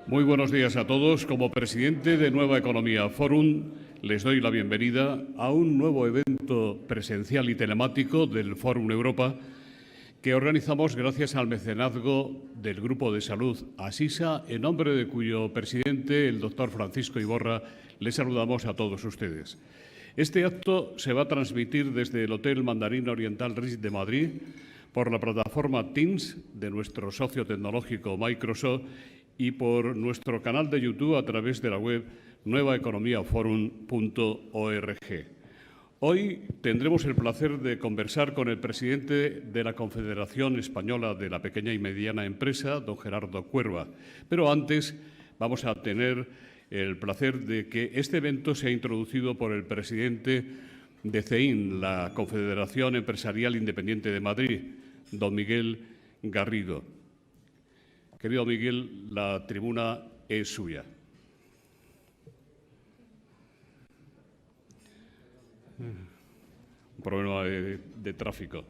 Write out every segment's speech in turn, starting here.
Muy buenos días a todos. Como presidente de Nueva Economía Forum, les doy la bienvenida a un nuevo evento presencial y telemático del Forum Europa que organizamos gracias al mecenazgo del Grupo de Salud Asisa, en nombre de cuyo presidente, el doctor Francisco Iborra, les saludamos a todos ustedes. Este acto se va a transmitir desde el Hotel Mandarín Oriental Ritz de Madrid por la plataforma Teams de nuestro socio tecnológico Microsoft y por nuestro canal de YouTube a través de la web nuevaeconomiaforum.org. Hoy tendremos el placer de conversar con el presidente de la Confederación Española de la Pequeña y Mediana Empresa, don Gerardo Cuerva. Pero antes vamos a tener el placer de que este evento sea introducido por el presidente de CEIN, la Confederación Empresarial Independiente de Madrid, don Miguel Garrido. Querido Miguel, la tribuna es suya. Un problema de tráfico.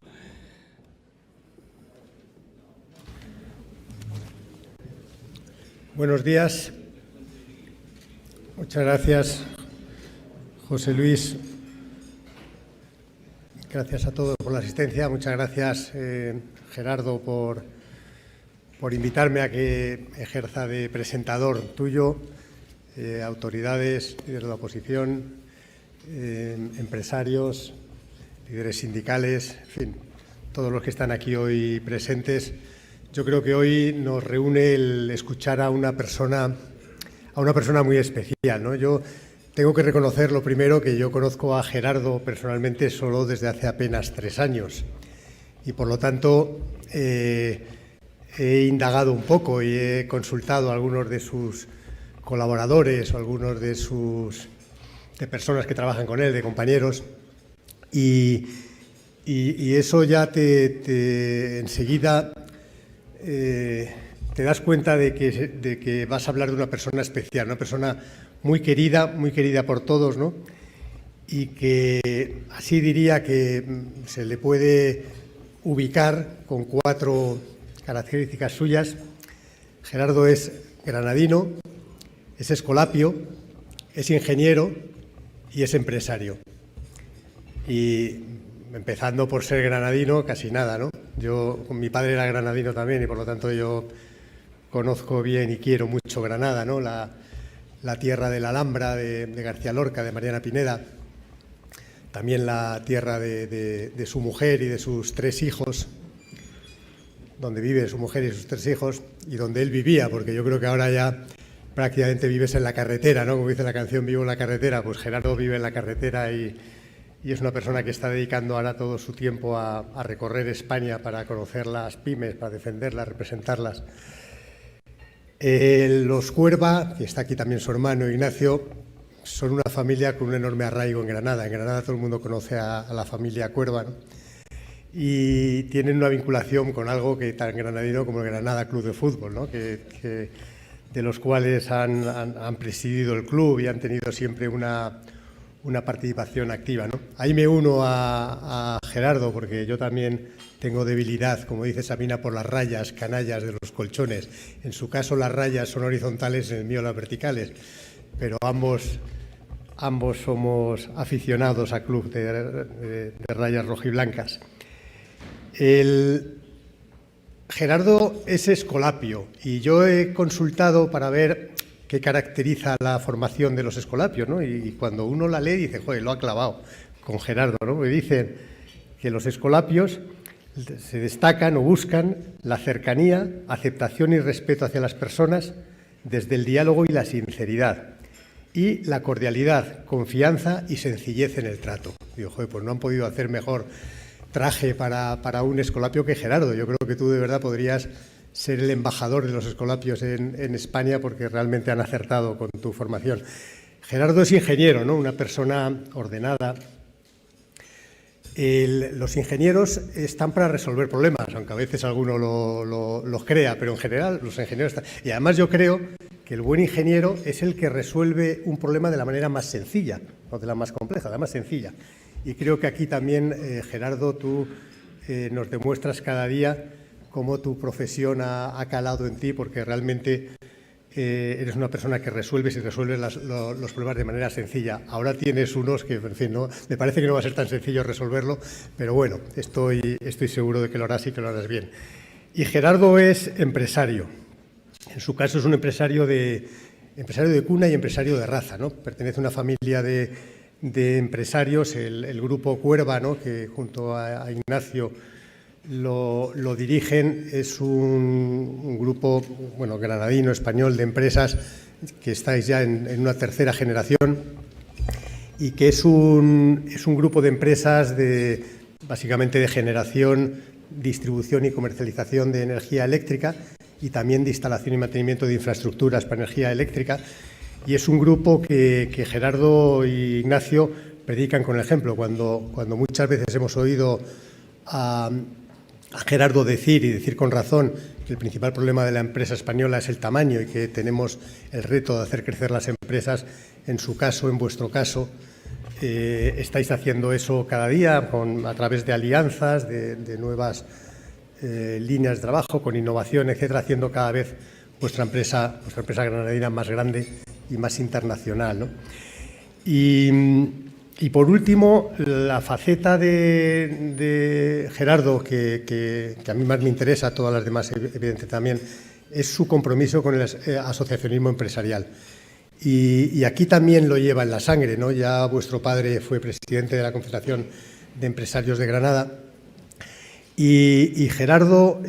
Buenos días. Muchas gracias, José Luis. Gracias a todos por la asistencia. Muchas gracias, Gerardo, por invitarme a que ejerza de presentador tuyo, autoridades, líderes de la oposición, empresarios, líderes sindicales, en fin, todos los que están aquí hoy presentes. Yo creo que hoy nos reúne el escuchar a una persona muy especial, ¿no? Yo tengo que reconocer lo primero que yo conozco a Gerardo personalmente solo desde hace apenas 3 años y por lo tanto he indagado un poco y he consultado a algunos de sus colaboradores o algunos de personas que trabajan con él, de compañeros, y eso ya enseguida te das cuenta de que vas a hablar de una persona especial, una persona muy querida por todos, ¿no? Y que así diría que se le puede ubicar con 4 características suyas. Gerardo es granadino, es escolapio, es ingeniero y es empresario. Y empezando por ser granadino, casi nada, ¿no? Mi padre era granadino también y por lo tanto yo conozco bien y quiero mucho Granada, ¿no? La tierra de la Alhambra, de García Lorca, de Mariana Pineda, también la tierra de su mujer y de sus 3 hijos, donde vive su mujer y sus 3 hijos, y donde él vivía, porque yo creo que ahora ya prácticamente vives en la carretera, ¿no? Como dice la canción, vivo en la carretera, pues Gerardo vive en la carretera y es una persona que está dedicando ahora todo su tiempo a recorrer España para conocer las pymes, para defenderlas, representarlas. Los Cuerva, que está aquí también su hermano Ignacio, son una familia con un enorme arraigo en Granada. En Granada todo el mundo conoce a la familia Cuerva, ¿no? Y tienen una vinculación con algo que tan granadino como el Granada Club de Fútbol, ¿no? De los cuales han presidido el club y han tenido siempre una participación activa, ¿no? Ahí me uno a Gerardo, porque yo también tengo debilidad, como dice Sabina, por las rayas canallas de los colchones. En su caso las rayas son horizontales, en el mío las verticales, pero ambos somos aficionados a club de rayas rojiblancas. Gerardo es escolapio y yo he consultado para ver qué caracteriza la formación de los escolapios, ¿no? Y cuando uno la lee dice, joder, lo ha clavado con Gerardo, ¿no? Me dicen que los escolapios se destacan o buscan la cercanía, aceptación y respeto hacia las personas desde el diálogo y la sinceridad, y la cordialidad, confianza y sencillez en el trato. Digo, joder, pues no han podido hacer mejor traje para un escolapio que Gerardo. Yo creo que tú de verdad podrías ser el embajador de los escolapios en España, porque realmente han acertado con tu formación. Gerardo es ingeniero, ¿no? Una persona ordenada. Los ingenieros están para resolver problemas, aunque a veces alguno los crea, pero en general los ingenieros están. Y además yo creo que el buen ingeniero es el que resuelve un problema de la manera más sencilla, no de la más compleja, de la más sencilla. Y creo que aquí también, Gerardo, tú nos demuestras cada día cómo tu profesión ha calado en ti, porque realmente eres una persona que resuelves y resuelves los problemas de manera sencilla. Ahora tienes unos que, en fin, no, me parece que no va a ser tan sencillo resolverlo, pero bueno, estoy seguro de que lo harás y que lo harás bien. Y Gerardo es empresario. En su caso es un empresario de cuna y empresario de raza, ¿no? Pertenece a una familia de empresarios, el grupo Cuerva, ¿no?, que junto a Ignacio lo dirigen. Es un grupo, bueno, granadino, español, de empresas que estáis ya en una tercera generación y que es un grupo de empresas básicamente de generación, distribución y comercialización de energía eléctrica y también de instalación y mantenimiento de infraestructuras para energía eléctrica. Y es un grupo que Gerardo y Ignacio predican con el ejemplo. Cuando muchas veces hemos oído a Gerardo decir con razón que el principal problema de la empresa española es el tamaño y que tenemos el reto de hacer crecer las empresas, en su caso, en vuestro caso, estáis haciendo eso cada día a través de alianzas, de nuevas líneas de trabajo, con innovación, etcétera, haciendo cada vez vuestra empresa granadina más grande y más internacional, ¿no? Y por último, la faceta de Gerardo, que a mí más me interesa, a todas las demás evidentemente también, es su compromiso con el asociacionismo empresarial. Y aquí también lo lleva en la sangre, ¿no? Ya vuestro padre fue presidente de la Confederación de Empresarios de Granada y Gerardo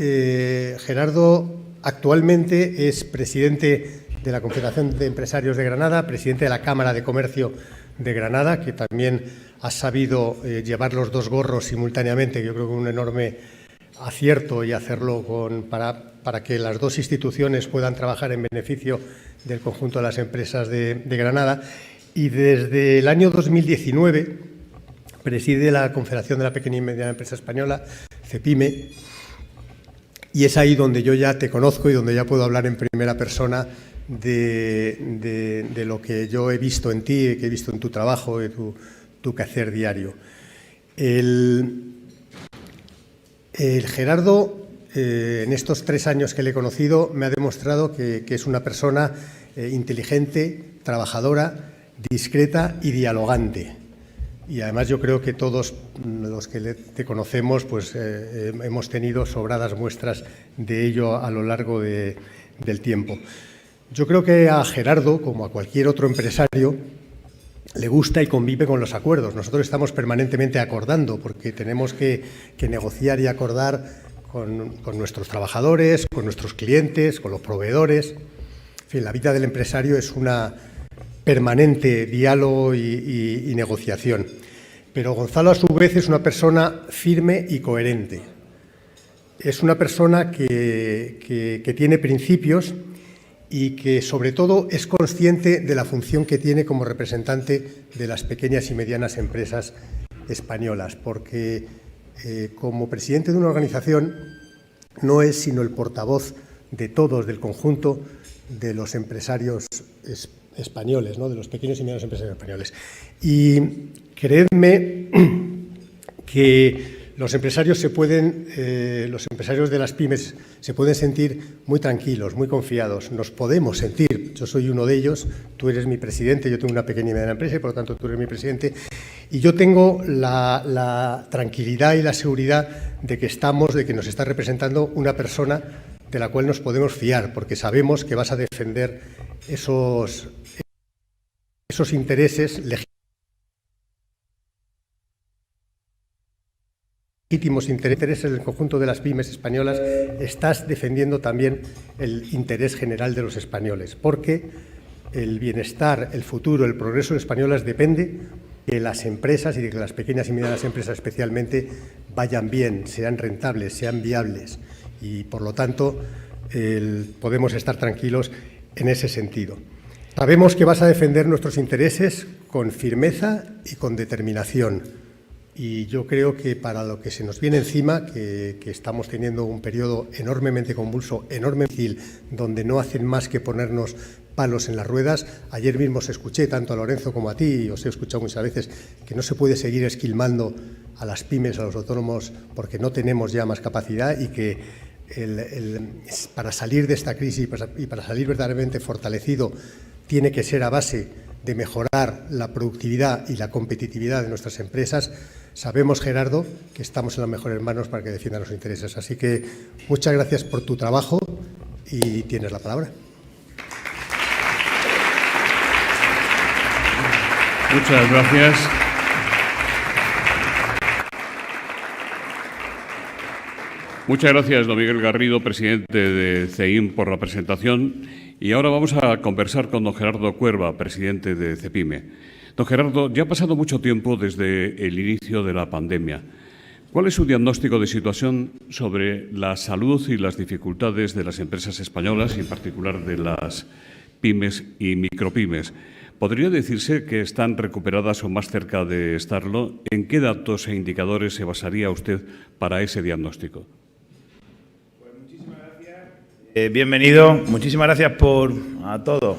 actualmente es presidente de la Confederación de Empresarios de Granada, presidente de la Cámara de Comercio de Granada, que también ha sabido llevar los dos gorros simultáneamente, yo creo que un enorme acierto, y hacerlo para que las dos instituciones puedan trabajar en beneficio del conjunto de las empresas de Granada. Y desde el año 2019 preside la Confederación de la Pequeña y Mediana Empresa Española, CEPIME, y es ahí donde yo ya te conozco y donde ya puedo hablar en primera persona de lo que yo he visto en ti, que he visto en tu trabajo, de tu quehacer diario. El Gerardo, en estos 3 años que le he conocido, me ha demostrado que es una persona inteligente, trabajadora, discreta y dialogante. Y además yo creo que todos los que te conocemos pues hemos tenido sobradas muestras de ello a lo largo del tiempo. Yo creo que a Gerardo, como a cualquier otro empresario, le gusta y convive con los acuerdos. Nosotros estamos permanentemente acordando porque tenemos que negociar y acordar con nuestros trabajadores, con nuestros clientes, con los proveedores. En fin, la vida del empresario es una permanente diálogo y negociación. Pero Gonzalo, a su vez, es una persona firme y coherente. Es una persona que tiene principios y que, sobre todo, es consciente de la función que tiene como representante de las pequeñas y medianas empresas españolas, porque como presidente de una organización no es sino el portavoz de todos, del conjunto de los empresarios españoles, ¿no?, de los pequeños y medianos empresarios españoles. Y creedme que los empresarios los empresarios de las pymes se pueden sentir muy tranquilos, muy confiados. Nos podemos sentir. Yo soy uno de ellos. Tú eres mi presidente. Yo tengo una pequeña y mediana empresa y, por lo tanto, tú eres mi presidente. Y yo tengo la tranquilidad y la seguridad de que nos está representando una persona de la cual nos podemos fiar, porque sabemos que vas a defender esos intereses legítimos intereses del conjunto de las pymes españolas. Estás defendiendo también el interés general de los españoles, porque el bienestar, el futuro, el progreso de los españoles depende de las empresas y de que las pequeñas y medianas empresas especialmente vayan bien, sean rentables, sean viables, y por lo tanto podemos estar tranquilos en ese sentido. Sabemos que vas a defender nuestros intereses con firmeza y con determinación. Y yo creo que para lo que se nos viene encima, que estamos teniendo un periodo enormemente convulso, enormemente difícil, donde no hacen más que ponernos palos en las ruedas. Ayer mismo os escuché, tanto a Lorenzo como a ti, y os he escuchado muchas veces, que no se puede seguir esquilmando a las pymes, a los autónomos, porque no tenemos ya más capacidad y que para salir de esta crisis y para salir verdaderamente fortalecido, tiene que ser a base de mejorar la productividad y la competitividad de nuestras empresas. Sabemos, Gerardo, que estamos en las mejores manos para que defiendan los intereses. Así que muchas gracias por tu trabajo y tienes la palabra. Muchas gracias. Muchas gracias, don Miguel Garrido, presidente de CEIM, por la presentación. Y ahora vamos a conversar con don Gerardo Cuerva, presidente de CEPIME. Don Gerardo, ya ha pasado mucho tiempo desde el inicio de la pandemia. ¿Cuál es su diagnóstico de situación sobre la salud y las dificultades de las empresas españolas, y en particular de las pymes y micropymes? ¿Podría decirse que están recuperadas o más cerca de estarlo? ¿En qué datos e indicadores se basaría usted para ese diagnóstico? Pues muchísimas gracias. Bienvenido. Muchísimas gracias a todas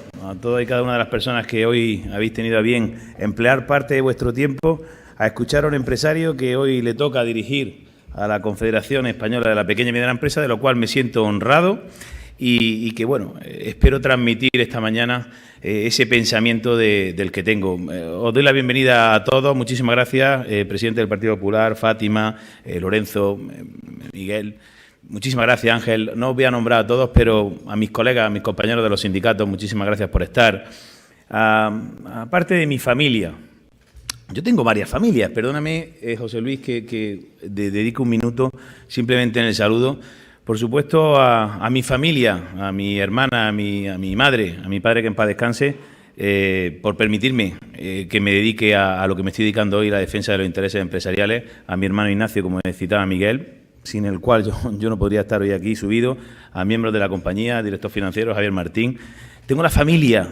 y cada una de las personas que hoy habéis tenido a bien emplear parte de vuestro tiempo a escuchar a un empresario que hoy le toca dirigir a la Confederación Española de la Pequeña y Mediana Empresa, de lo cual me siento honrado y que, bueno, espero transmitir esta mañana ese pensamiento del que tengo. Os doy la bienvenida a todos. Muchísimas gracias, presidente del Partido Popular, Fátima, Lorenzo, Miguel. Muchísimas gracias, Ángel. No os voy a nombrar a todos, pero a mis colegas, a mis compañeros de los sindicatos, muchísimas gracias por estar. Aparte de mi familia, yo tengo varias familias. Perdóname, José Luis, que dedico un minuto simplemente en el saludo. Por supuesto, a mi familia, a mi hermana, a mi madre, a mi padre, que en paz descanse, por permitirme que me dedique a lo que me estoy dedicando hoy, la defensa de los intereses empresariales, a mi hermano Ignacio, como citaba Miguel, sin el cual yo no podría estar hoy aquí subido, a miembros de la compañía, director financiero, Javier Martín. Tengo la familia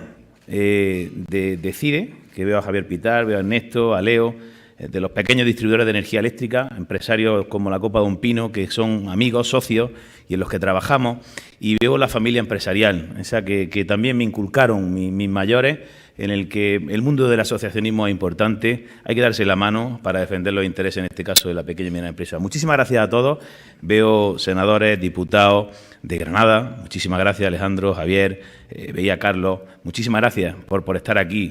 de CIDE, que veo a Javier Pitar, veo a Ernesto, a Leo, de los pequeños distribuidores de energía eléctrica, empresarios como la Copa de un Pino, que son amigos, socios y en los que trabajamos, y veo la familia empresarial, esa que también me inculcaron mis mayores, en el que el mundo del asociacionismo es importante, hay que darse la mano para defender los intereses, en este caso, de la pequeña y mediana empresa. Muchísimas gracias a todos. Veo senadores, diputados de Granada. Muchísimas gracias, Alejandro, Javier, veía a Carlos. Muchísimas gracias por estar aquí.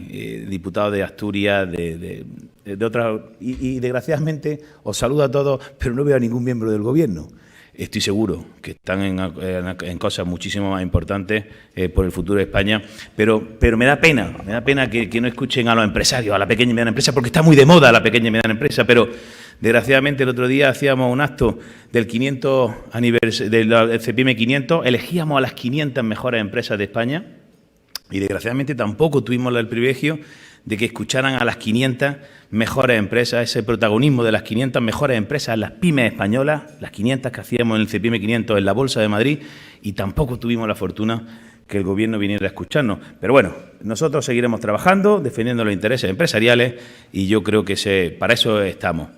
Diputados de Asturias, de otras... Y desgraciadamente os saludo a todos, pero no veo a ningún miembro del Gobierno. Estoy seguro que están en cosas muchísimo más importantes por el futuro de España, pero me da pena que no escuchen a los empresarios, a la pequeña y mediana empresa, porque está muy de moda la pequeña y mediana empresa, pero desgraciadamente el otro día hacíamos un acto del 500 aniversario del CEPIME 500, elegíamos a las 500 mejores empresas de España y desgraciadamente tampoco tuvimos el privilegio de que escucharan a las 500 mejores empresas, ese protagonismo de las 500 mejores empresas, las pymes españolas, las 500 que hacíamos en el CEPIME 500 en la Bolsa de Madrid, y tampoco tuvimos la fortuna que el Gobierno viniera a escucharnos. Pero bueno, nosotros seguiremos trabajando, defendiendo los intereses empresariales, y yo creo que para eso estamos.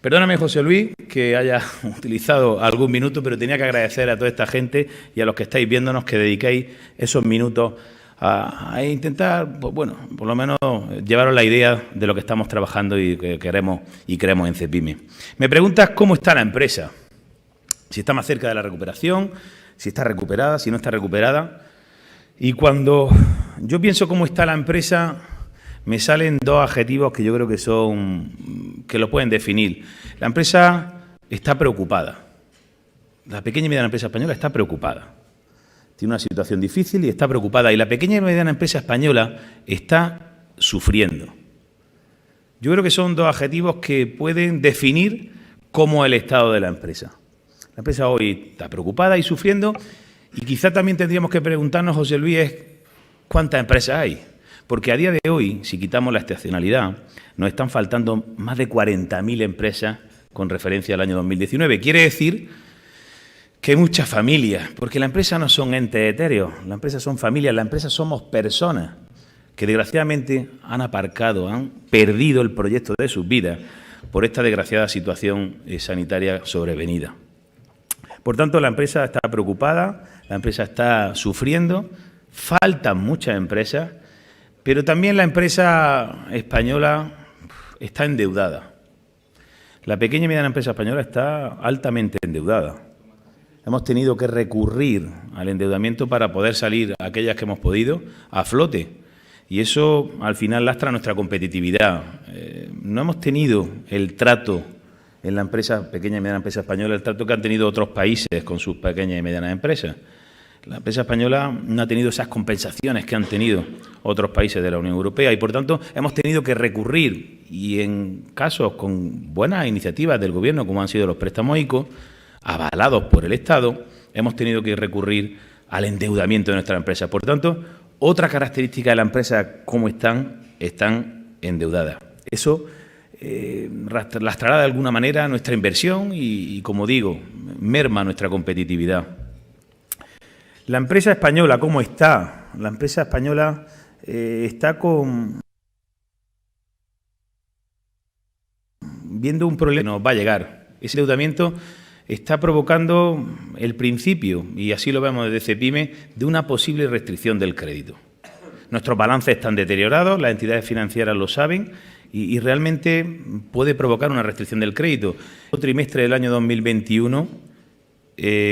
Perdóname, José Luis, que haya utilizado algún minuto, pero tenía que agradecer a toda esta gente y a los que estáis viéndonos que dediquéis esos minutos a intentar, pues bueno, por lo menos llevaros la idea de lo que estamos trabajando y que queremos y creemos en CEPIME. Me preguntas cómo está la empresa, si está más cerca de la recuperación, si está recuperada, si no está recuperada. Y cuando yo pienso cómo está la empresa, me salen dos adjetivos que yo creo que lo pueden definir. La empresa está preocupada. La pequeña y mediana empresa española está preocupada. Tiene una situación difícil y está preocupada. Y la pequeña y mediana empresa española está sufriendo. Yo creo que son dos adjetivos que pueden definir cómo es el estado de la empresa. La empresa hoy está preocupada y sufriendo, y quizá también tendríamos que preguntarnos, José Luis, ¿cuántas empresas hay? Porque a día de hoy, si quitamos la estacionalidad, nos están faltando más de 40.000 empresas con referencia al año 2019. Quiere decir que hay muchas familias, porque la empresa no son entes etéreos, la empresa son familias, la empresa somos personas que desgraciadamente han aparcado, han perdido el proyecto de sus vidas por esta desgraciada situación sanitaria sobrevenida. Por tanto, la empresa está preocupada, la empresa está sufriendo, faltan muchas empresas, pero también la empresa española está endeudada. La pequeña y mediana empresa española está altamente endeudada. hemos tenido que recurrir al endeudamiento para poder salir, aquellas que hemos podido, a flote. Y eso, al final, lastra nuestra competitividad. No hemos tenido el trato en la empresa, pequeña y mediana empresa española, el trato que han tenido otros países con sus pequeñas y medianas empresas. La empresa española no ha tenido esas compensaciones que han tenido otros países de la Unión Europea y, por tanto, hemos tenido que recurrir, y en casos con buenas iniciativas del Gobierno, como han sido los préstamos ICO, avalados por el Estado, hemos tenido que recurrir al endeudamiento de nuestras empresas. Por tanto, otra característica de la empresa, cómo están endeudadas. Eso lastrará de alguna manera nuestra inversión y, como digo, merma nuestra competitividad. La empresa española, ¿cómo está? La empresa española está viendo un problema que nos va a llegar. Ese endeudamiento está provocando el principio, y así lo vemos desde CEPIME, de una posible restricción del crédito. Nuestros balances están deteriorados, las entidades financieras lo saben, y realmente puede provocar una restricción del crédito. El trimestre del año 2021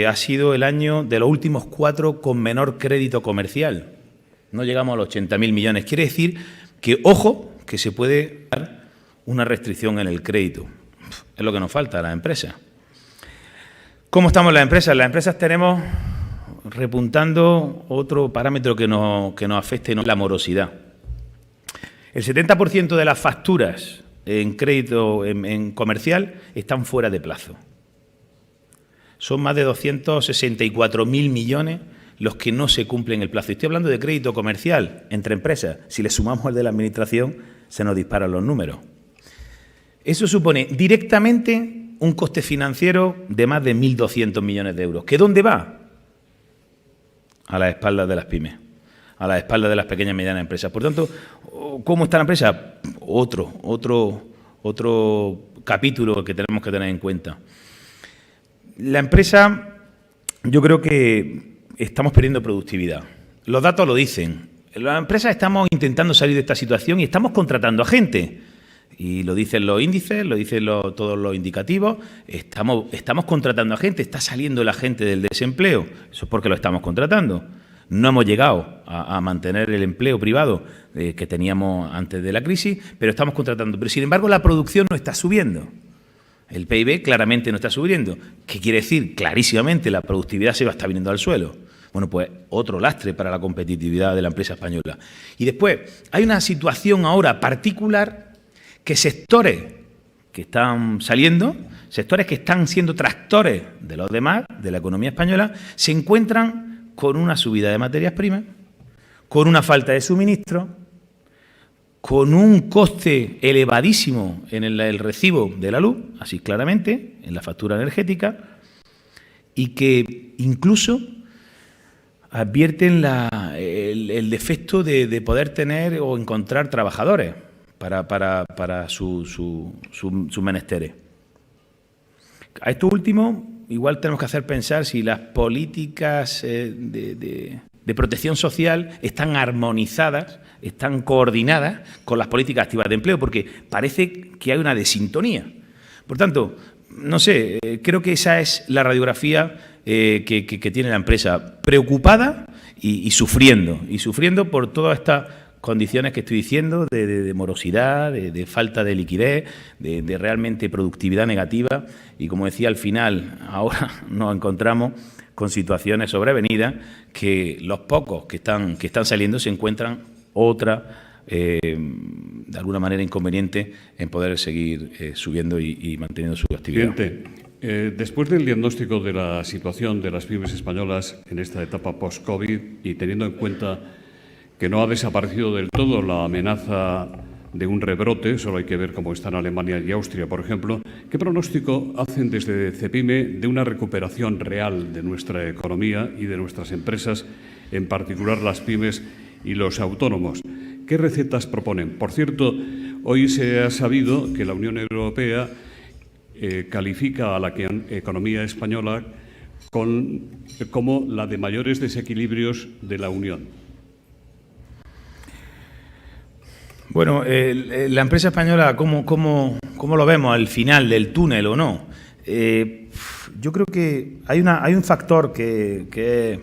ha sido el año de los últimos 4 con menor crédito comercial. No llegamos a los 80.000 millones. Quiere decir que, ojo, que se puede dar una restricción en el crédito. Es lo que nos falta a las empresas. ¿Cómo estamos las empresas? Las empresas tenemos repuntando otro parámetro que nos afecta, y no es la morosidad. El 70% de las facturas en crédito en comercial están fuera de plazo. Son más de 264.000 millones los que no se cumplen el plazo. Estoy hablando de crédito comercial entre empresas. Si le sumamos el de la Administración, se nos disparan los números. Eso supone directamente un coste financiero de más de 1.200 millones de euros. ¿Que dónde va? A las espaldas de las pymes, a las espaldas de las pequeñas y medianas empresas. Por tanto, ¿cómo está la empresa? Otro capítulo que tenemos que tener en cuenta. La empresa, yo creo que estamos perdiendo productividad. Los datos lo dicen. Las empresas estamos intentando salir de esta situación y estamos contratando a gente. Y lo dicen los índices, lo dicen todos los indicativos. Estamos contratando a gente, está saliendo la gente del desempleo. Eso es porque lo estamos contratando. No hemos llegado a mantener el empleo privado que teníamos antes de la crisis, pero estamos contratando. Pero, sin embargo, la producción no está subiendo. El PIB claramente no está subiendo. ¿Qué quiere decir? Clarísimamente la productividad se va a estar viniendo al suelo. Bueno, pues otro lastre para la competitividad de la empresa española. Y después, hay una situación ahora particular que sectores que están saliendo, sectores que están siendo tractores de los demás, de la economía española, se encuentran con una subida de materias primas, con una falta de suministro, con un coste elevadísimo en el recibo de la luz, así claramente, en la factura energética, y que incluso advierten el defecto de poder tener o encontrar trabajadores para sus menesteres. A esto último, igual tenemos que hacer pensar si las políticas de protección social están armonizadas, están coordinadas con las políticas activas de empleo, porque parece que hay una desintonía. Por tanto, no sé, creo que esa es la radiografía que tiene la empresa, preocupada y sufriendo por todas estas condiciones que estoy diciendo, de morosidad, de falta de liquidez, de realmente productividad negativa, y como decía al final, ahora nos encontramos con situaciones sobrevenidas que los pocos que están saliendo se encuentran otra, de alguna manera inconveniente en poder seguir subiendo y manteniendo su actividad. Presidente, después del diagnóstico de la situación de las pymes españolas en esta etapa post-COVID y teniendo en cuenta que no ha desaparecido del todo la amenaza de un rebrote, solo hay que ver cómo están Alemania y Austria, por ejemplo, ¿qué pronóstico hacen desde CEPIME de una recuperación real de nuestra economía y de nuestras empresas, en particular las pymes y los autónomos? ¿Qué recetas proponen? Por cierto, hoy se ha sabido que la Unión Europea califica a la economía española como la de mayores desequilibrios de la Unión. Bueno, la empresa española, ¿cómo lo vemos al final del túnel o no? yo creo que hay un factor que es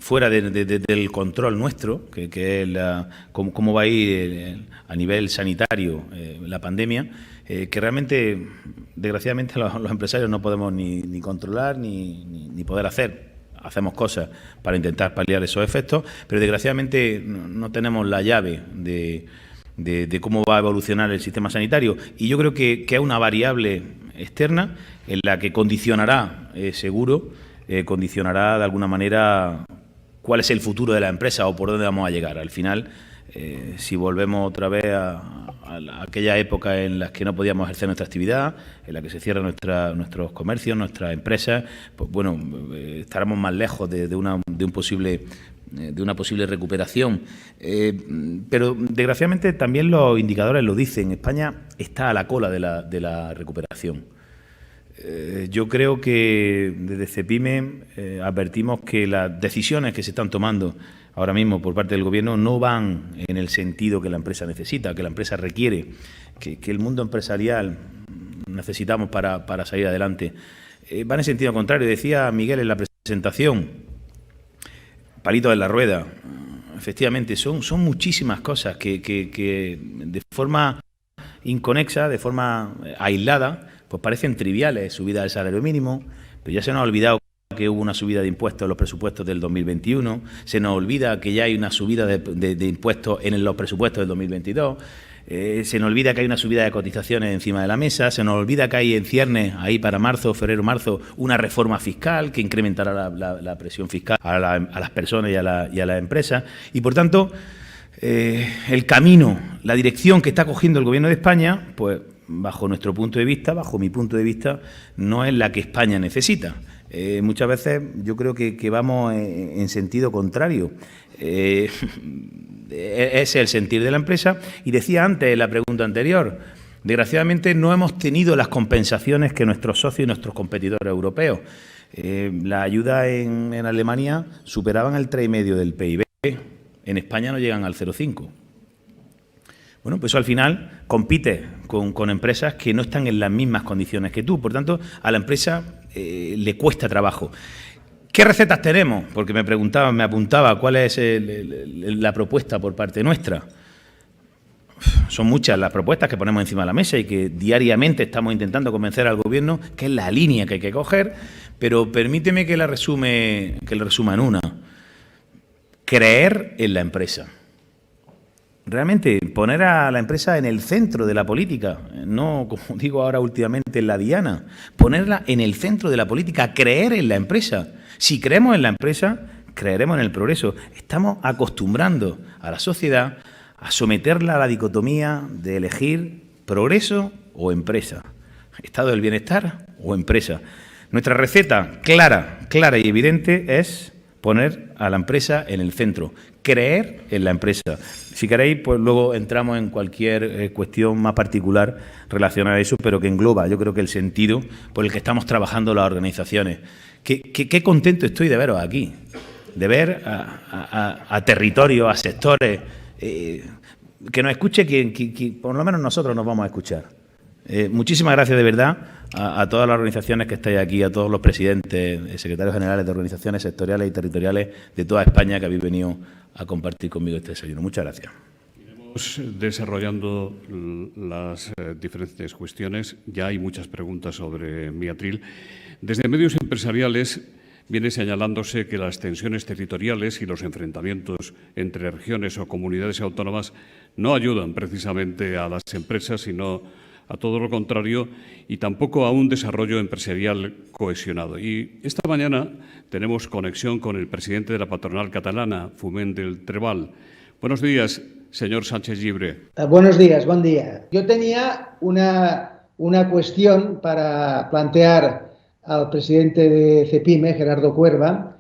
fuera del control nuestro, que es cómo va a ir a nivel sanitario la pandemia, que realmente, desgraciadamente, los empresarios no podemos ni controlar ni poder hacer. Hacemos cosas para intentar paliar esos efectos, pero desgraciadamente no tenemos la llave de cómo va a evolucionar el sistema sanitario. Y yo creo que es una variable externa en la que condicionará, seguro, condicionará de alguna manera cuál es el futuro de la empresa o por dónde vamos a llegar. Al final, si volvemos otra vez a aquella época en la que no podíamos ejercer nuestra actividad, en la que se cierran nuestros comercios, nuestras empresas, pues bueno, estaremos más lejos de una posible recuperación. Pero desgraciadamente también los indicadores lo dicen. España está a la cola de la recuperación. Yo creo que desde CEPIME advertimos que las decisiones que se están tomando ahora mismo por parte del Gobierno no van en el sentido que la empresa necesita, que la empresa requiere, que el mundo empresarial necesitamos para salir adelante. Van en sentido contrario. Decía Miguel en la presentación, palitos en la rueda. Efectivamente, son muchísimas cosas que de forma inconexa, de forma aislada, pues parecen triviales. Subida del salario mínimo, pero ya se nos ha olvidado que hubo una subida de impuestos en los presupuestos del 2021, se nos olvida que ya hay una subida de impuestos en los presupuestos del 2022, se nos olvida que hay una subida de cotizaciones encima de la mesa, se nos olvida que hay en ciernes, ahí para febrero-marzo, una reforma fiscal que incrementará la presión fiscal a las personas y a las empresas. Y, por tanto, el camino, la dirección que está cogiendo el Gobierno de España, pues bajo nuestro punto de vista, bajo mi punto de vista, no es la que España necesita. Muchas veces yo creo que vamos en sentido contrario. Es el sentir de la empresa. Y decía antes, en la pregunta anterior, desgraciadamente no hemos tenido las compensaciones que nuestros socios y nuestros competidores europeos. La ayuda en Alemania superaban el 3,5% del PIB. En España no llegan al 0,5%. Bueno, pues eso al final compite con empresas que no están en las mismas condiciones que tú. Por tanto, a la empresa le cuesta trabajo. ¿Qué recetas tenemos? Porque me apuntaba cuál es la propuesta por parte nuestra. Son muchas las propuestas que ponemos encima de la mesa y que diariamente estamos intentando convencer al Gobierno que es la línea que hay que coger, pero permíteme que la resuma en una. Creer en la empresa. Realmente poner a la empresa en el centro de la política, no, como digo ahora últimamente, en la diana, ponerla en el centro de la política, creer en la empresa. Si creemos en la empresa, creeremos en el progreso. Estamos acostumbrando a la sociedad a someterla a la dicotomía de elegir progreso o empresa, estado del bienestar o empresa. Nuestra receta clara y evidente es poner a la empresa en el centro, creer en la empresa. Si queréis, pues luego entramos en cualquier cuestión más particular relacionada a eso, pero que engloba, yo creo que el sentido por el que estamos trabajando las organizaciones. Qué contento estoy de veros aquí, de ver a territorios, a sectores, que nos escuche quien por lo menos nosotros nos vamos a escuchar. Muchísimas gracias de verdad a todas las organizaciones que estáis aquí, a todos los presidentes, secretarios generales de organizaciones sectoriales y territoriales de toda España que habéis venido a compartir conmigo este desayuno. Muchas gracias. Iremos desarrollando las diferentes cuestiones. Ya hay muchas preguntas sobre Miatril. Desde medios empresariales viene señalándose que las tensiones territoriales y los enfrentamientos entre regiones o comunidades autónomas no ayudan precisamente a las empresas, sino a todo lo contrario, y tampoco a un desarrollo empresarial cohesionado. Y esta mañana tenemos conexión con el presidente de la patronal catalana, Foment del Treball. Buenos días, señor Sánchez Llibre. Buenos días, buen día. Yo tenía una cuestión para plantear al presidente de CEPIME, Gerardo Cuerva,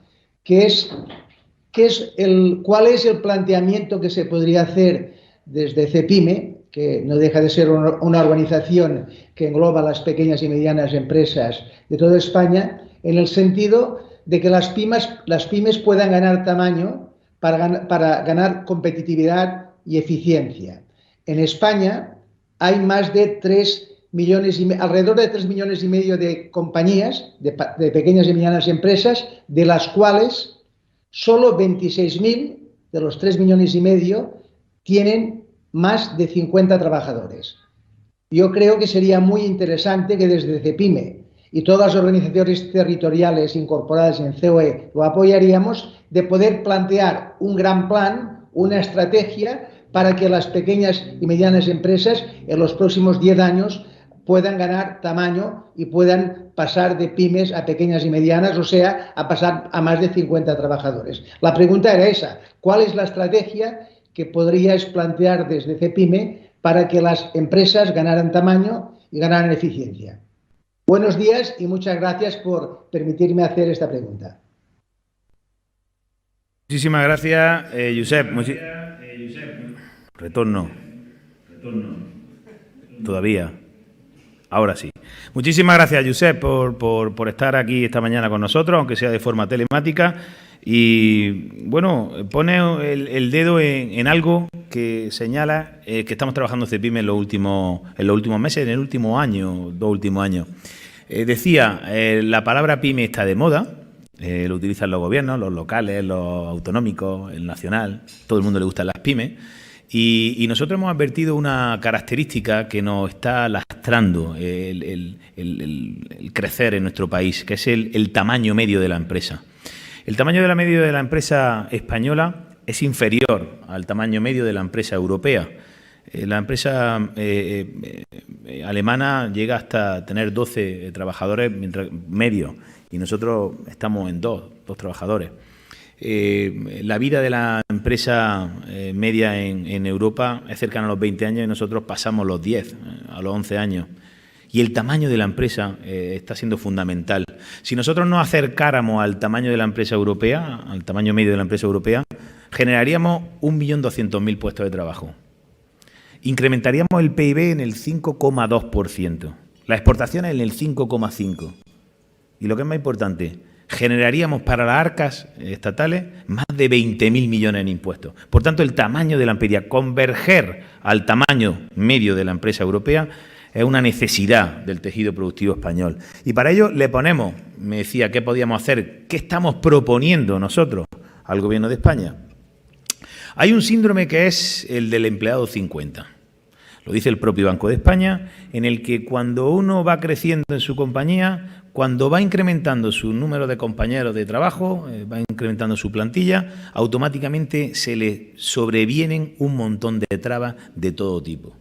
cuál es el planteamiento que se podría hacer desde CEPIME, que no deja de ser una organización que engloba las pequeñas y medianas empresas de toda España, en el sentido de que las pymes puedan ganar tamaño para ganar competitividad y eficiencia. En España hay más de 3 alrededor de 3,5 millones de compañías, de pequeñas y medianas empresas, de las cuales solo 26.000 de los 3,5 millones tienen más de 50 trabajadores. Yo creo que sería muy interesante que desde CEPIME y todas las organizaciones territoriales incorporadas en COE lo apoyaríamos, de poder plantear un gran plan, una estrategia para que las pequeñas y medianas empresas en los próximos 10 años puedan ganar tamaño y puedan pasar de pymes a pequeñas y medianas, o sea, a pasar a más de 50 trabajadores. La pregunta era esa: ¿cuál es la estrategia que podríais plantear desde CEPIME para que las empresas ganaran tamaño y ganaran eficiencia? Buenos días y muchas gracias por permitirme hacer esta pregunta. Muchísimas gracias, Josep. Retorno. Todavía. Ahora sí. Muchísimas gracias, Josep, por estar aquí esta mañana con nosotros, aunque sea de forma telemática. Y, bueno, pone el dedo en algo que señala que estamos trabajando en CEPIME en los últimos meses, en el último año, 2 últimos años. Decía, la palabra pyme está de moda, lo utilizan los gobiernos, los locales, los autonómicos, el nacional, todo el mundo le gustan las pymes. Y nosotros hemos advertido una característica que nos está lastrando el crecer en nuestro país, que es el tamaño medio de la empresa. El tamaño medio de la empresa española es inferior al tamaño medio de la empresa europea. La empresa alemana llega hasta tener 12 trabajadores medios y nosotros estamos en 2 trabajadores. La vida de la empresa media en Europa es cercana a los 20 años y nosotros pasamos los 10, a los 11 años. Y el tamaño de la empresa está siendo fundamental. Si nosotros nos acercáramos al tamaño de la empresa europea, al tamaño medio de la empresa europea, generaríamos 1.200.000 puestos de trabajo. Incrementaríamos el PIB en el 5,2%, las exportaciones en el 5,5%. Y lo que es más importante, generaríamos para las arcas estatales más de 20.000 millones en impuestos. Por tanto, el tamaño de la empresa, converger al tamaño medio de la empresa europea, es una necesidad del tejido productivo español. Y para ello le ponemos, me decía, ¿qué podíamos hacer? ¿Qué estamos proponiendo nosotros al Gobierno de España? Hay un síndrome que es el del empleado 50. Lo dice el propio Banco de España, en el que cuando uno va creciendo en su compañía, cuando va incrementando su número de compañeros de trabajo, va incrementando su plantilla, automáticamente se le sobrevienen un montón de trabas de todo tipo.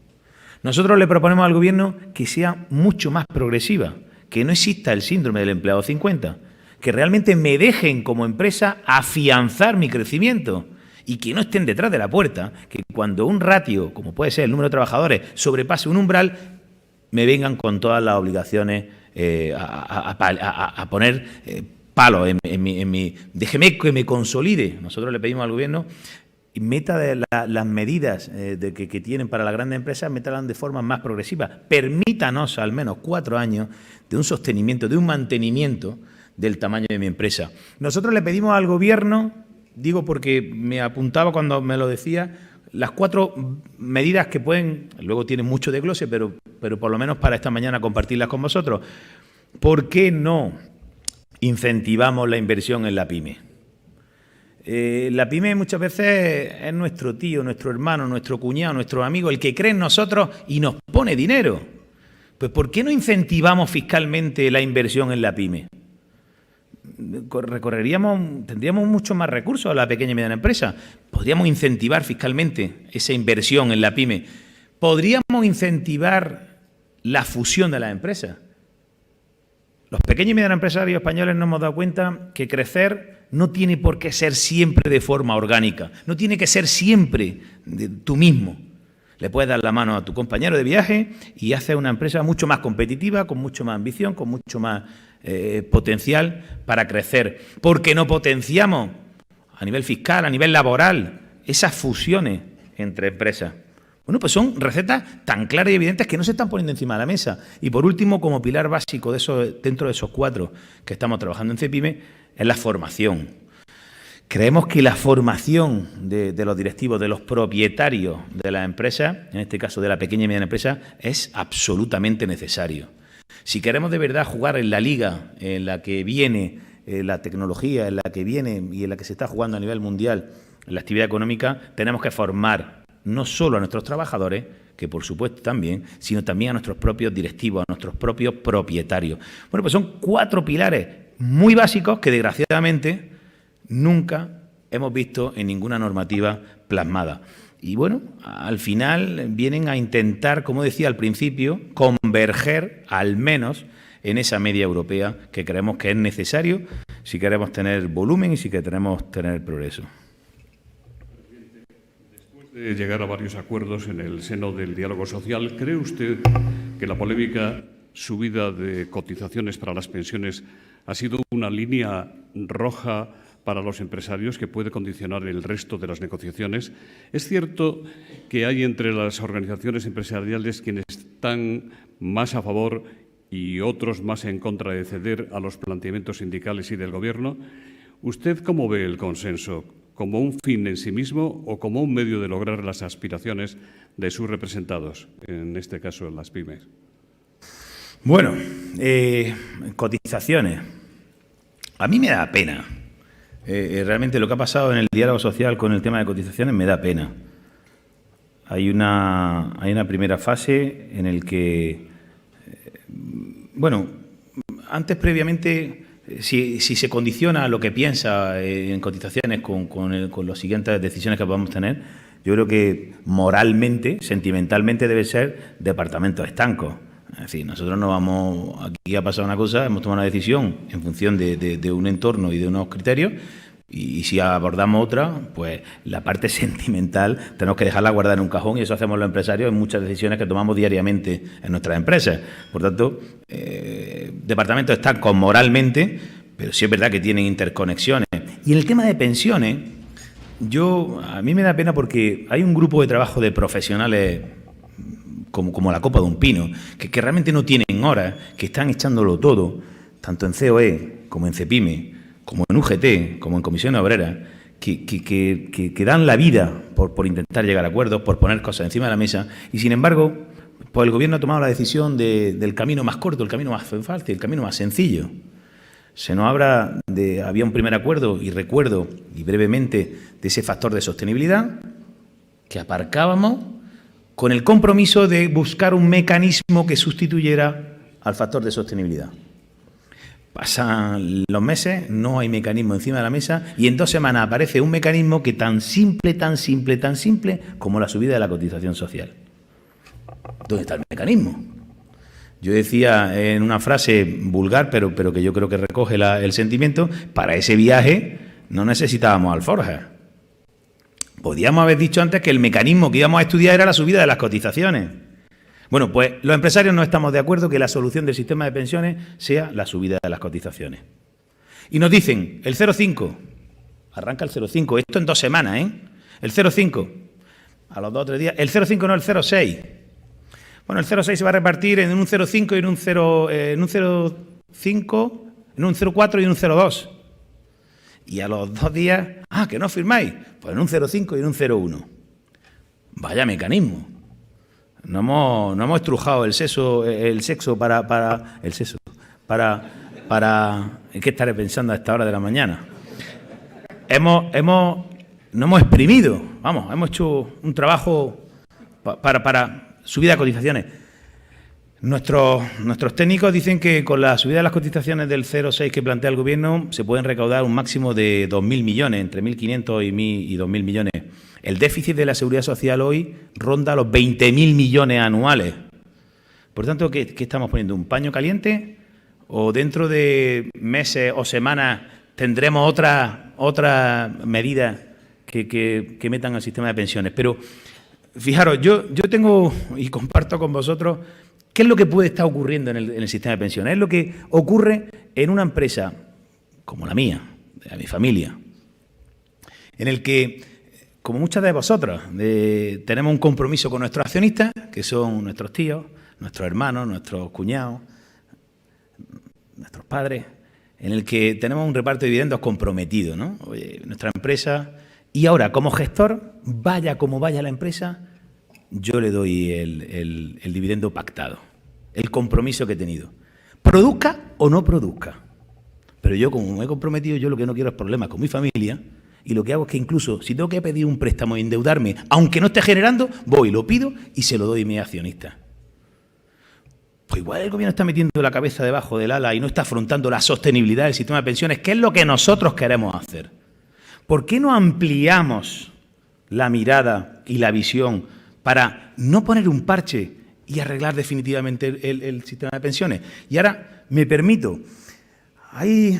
Nosotros le proponemos al Gobierno que sea mucho más progresiva, que no exista el síndrome del empleado 50, que realmente me dejen como empresa afianzar mi crecimiento y que no estén detrás de la puerta, que cuando un ratio, como puede ser el número de trabajadores, sobrepase un umbral, me vengan con todas las obligaciones a poner palos en mi... Déjeme que me consolide. Nosotros le pedimos al Gobierno y meta las medidas que tienen para las grandes empresas, métalas de forma más progresiva. Permítanos al menos 4 años de un sostenimiento, de un mantenimiento del tamaño de mi empresa. Nosotros le pedimos al Gobierno, digo porque me apuntaba cuando me lo decía, las 4 medidas que pueden, luego tienen mucho desglose, pero por lo menos para esta mañana compartirlas con vosotros. ¿Por qué no incentivamos la inversión en la pyme? La pyme muchas veces es nuestro tío, nuestro hermano, nuestro cuñado, nuestro amigo, el que cree en nosotros y nos pone dinero. Pues ¿por qué no incentivamos fiscalmente la inversión en la pyme? Tendríamos mucho más recursos a la pequeña y mediana empresa. Podríamos incentivar fiscalmente esa inversión en la pyme. Podríamos incentivar la fusión de las empresas. Los pequeños y medianos empresarios españoles nos hemos dado cuenta que crecer no tiene por qué ser siempre de forma orgánica, no tiene que ser siempre tú mismo. Le puedes dar la mano a tu compañero de viaje y haces una empresa mucho más competitiva, con mucho más ambición, con mucho más potencial para crecer. Porque no potenciamos a nivel fiscal, a nivel laboral, esas fusiones entre empresas. Bueno, pues son recetas tan claras y evidentes que no se están poniendo encima de la mesa. Y por último, como pilar básico dentro de esos 4 que estamos trabajando en CEPIME, es la formación. Creemos que la formación de los directivos, de los propietarios de las empresas, en este caso de la pequeña y mediana empresa, es absolutamente necesario. Si queremos de verdad jugar en la liga en la que viene la tecnología, en la que viene y en la que se está jugando a nivel mundial la actividad económica, tenemos que formar no solo a nuestros trabajadores, que por supuesto también, sino también a nuestros propios directivos, a nuestros propios propietarios. Bueno, pues son 4 pilares muy básicos que desgraciadamente nunca hemos visto en ninguna normativa plasmada. Y bueno, al final vienen a intentar, como decía al principio, converger al menos en esa media europea que creemos que es necesario si queremos tener volumen y si queremos tener progreso. Después de llegar a varios acuerdos en el seno del diálogo social, ¿cree usted que la polémica subida de cotizaciones para las pensiones ha sido una línea roja para los empresarios que puede condicionar el resto de las negociaciones? ¿Es cierto que hay entre las organizaciones empresariales quienes están más a favor y otros más en contra de ceder a los planteamientos sindicales y del Gobierno? ¿Usted cómo ve el consenso? ¿Como un fin en sí mismo o como un medio de lograr las aspiraciones de sus representados, en este caso las pymes? Bueno, cotizaciones. A mí me da pena. Realmente lo que ha pasado en el diálogo social con el tema de cotizaciones me da pena. Hay una primera fase en el que, bueno, antes previamente, si se condiciona lo que piensa en cotizaciones con las siguientes decisiones que podamos tener, yo creo que moralmente, sentimentalmente debe ser departamentos estancos. Es decir, nosotros no vamos, aquí ha pasado una cosa, hemos tomado una decisión en función de un entorno y de unos criterios, y si abordamos otra, pues la parte sentimental tenemos que dejarla guardada en un cajón, y eso hacemos los empresarios en muchas decisiones que tomamos diariamente en nuestras empresas. Por tanto, departamentos estancos moralmente, pero sí es verdad que tienen interconexiones. Y en el tema de pensiones, a mí me da pena porque hay un grupo de trabajo de profesionales como la copa de un pino, que realmente no tienen horas, que están echándolo todo, tanto en COE como en CEPIME, como en UGT, como en Comisiones Obreras, que dan la vida por intentar llegar a acuerdos, por poner cosas encima de la mesa, y sin embargo, pues el Gobierno ha tomado la decisión del camino más corto, el camino más fácil, el camino más sencillo. Se nos habla había un primer acuerdo, y recuerdo, y brevemente, de ese factor de sostenibilidad, que aparcábamos con el compromiso de buscar un mecanismo que sustituyera al factor de sostenibilidad. Pasan los meses, no hay mecanismo encima de la mesa, y en 2 semanas aparece un mecanismo que tan simple como la subida de la cotización social. ¿Dónde está el mecanismo? Yo decía en una frase vulgar, pero que yo creo que recoge el sentimiento, para ese viaje no necesitábamos alforjas. Podíamos haber dicho antes que el mecanismo que íbamos a estudiar era la subida de las cotizaciones. Bueno, pues los empresarios no estamos de acuerdo que la solución del sistema de pensiones sea la subida de las cotizaciones. Y nos dicen, el 0,5, arranca el 0,5, esto en 2 semanas, ¿eh? El 0,5, a los 2 o 3 días, el 0,5 no, el 0,6. Bueno, el 0,6 se va a repartir en un 0,5 y en un 0,5, en un 0,4 y en un 0,2. Y a los 2 días, que no firmáis, pues en un 0,5 y en un 0,1. Vaya mecanismo. No hemos estrujado el sexo para ¿en qué estaré pensando a esta hora de la mañana? No hemos exprimido, hemos hecho un trabajo para subida de cotizaciones. Nuestros técnicos dicen que con la subida de las cotizaciones del 0,6 que plantea el Gobierno se pueden recaudar un máximo de 2.000 millones, entre 1.500 y 2.000 millones. El déficit de la Seguridad Social hoy ronda los 20.000 millones anuales. Por tanto, ¿qué estamos poniendo? ¿Un paño caliente? ¿O dentro de meses o semanas tendremos otra medida que metan al sistema de pensiones? Pero fijaros, yo tengo y comparto con vosotros qué es lo que puede estar ocurriendo en el sistema de pensiones. Es lo que ocurre en una empresa como la mía, de mi familia, en el que, como muchas de vosotros, tenemos un compromiso con nuestros accionistas, que son nuestros tíos, nuestros hermanos, nuestros cuñados, nuestros padres, en el que tenemos un reparto de dividendos comprometido, ¿no? Oye, nuestra empresa, y ahora como gestor, vaya como vaya la empresa, yo le doy el dividendo pactado, el compromiso que he tenido. Produzca o no produzca. Pero yo, como me he comprometido, yo lo que no quiero es problemas con mi familia, y lo que hago es que incluso, si tengo que pedir un préstamo e endeudarme, aunque no esté generando, voy, lo pido y se lo doy a mi accionista. Pues igual el gobierno está metiendo la cabeza debajo del ala y no está afrontando la sostenibilidad del sistema de pensiones, que es lo que nosotros queremos hacer. ¿Por qué no ampliamos la mirada y la visión para no poner un parche y arreglar definitivamente el sistema de pensiones? Y ahora me permito, hay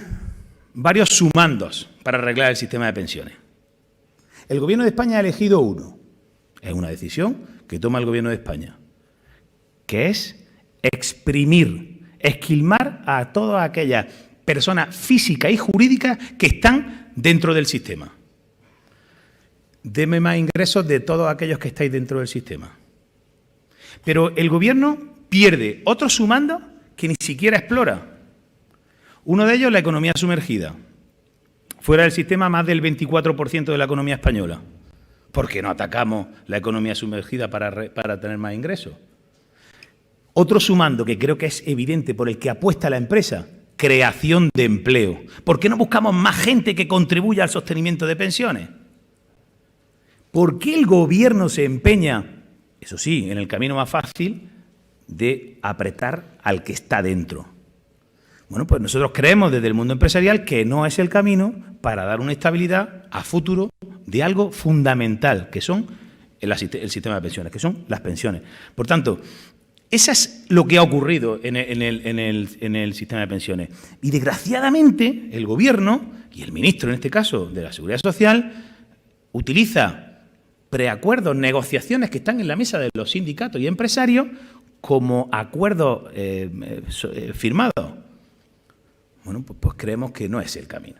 varios sumandos para arreglar el sistema de pensiones. El Gobierno de España ha elegido uno. Es una decisión que toma el Gobierno de España, que es exprimir, esquilmar a todas aquellas personas físicas y jurídicas que están dentro del sistema. Deme más ingresos de todos aquellos que estáis dentro del sistema. Pero el Gobierno pierde otros sumandos que ni siquiera explora. Uno de ellos, la economía sumergida. Fuera del sistema, más del 24% de la economía española. ¿Por qué no atacamos la economía sumergida para tener más ingresos? Otro sumando que creo que es evidente por el que apuesta la empresa, creación de empleo. ¿Por qué no buscamos más gente que contribuya al sostenimiento de pensiones? ¿Por qué el Gobierno se empeña, eso sí, en el camino más fácil, de apretar al que está dentro? Bueno, pues nosotros creemos desde el mundo empresarial que no es el camino para dar una estabilidad a futuro de algo fundamental, que son el sistema de pensiones, que son las pensiones. Por tanto, eso es lo que ha ocurrido en el sistema de pensiones. Y desgraciadamente el Gobierno, y el ministro en este caso de la Seguridad Social, utiliza preacuerdos, negociaciones que están en la mesa de los sindicatos y empresarios como acuerdos firmados. Bueno, pues creemos que no es el camino.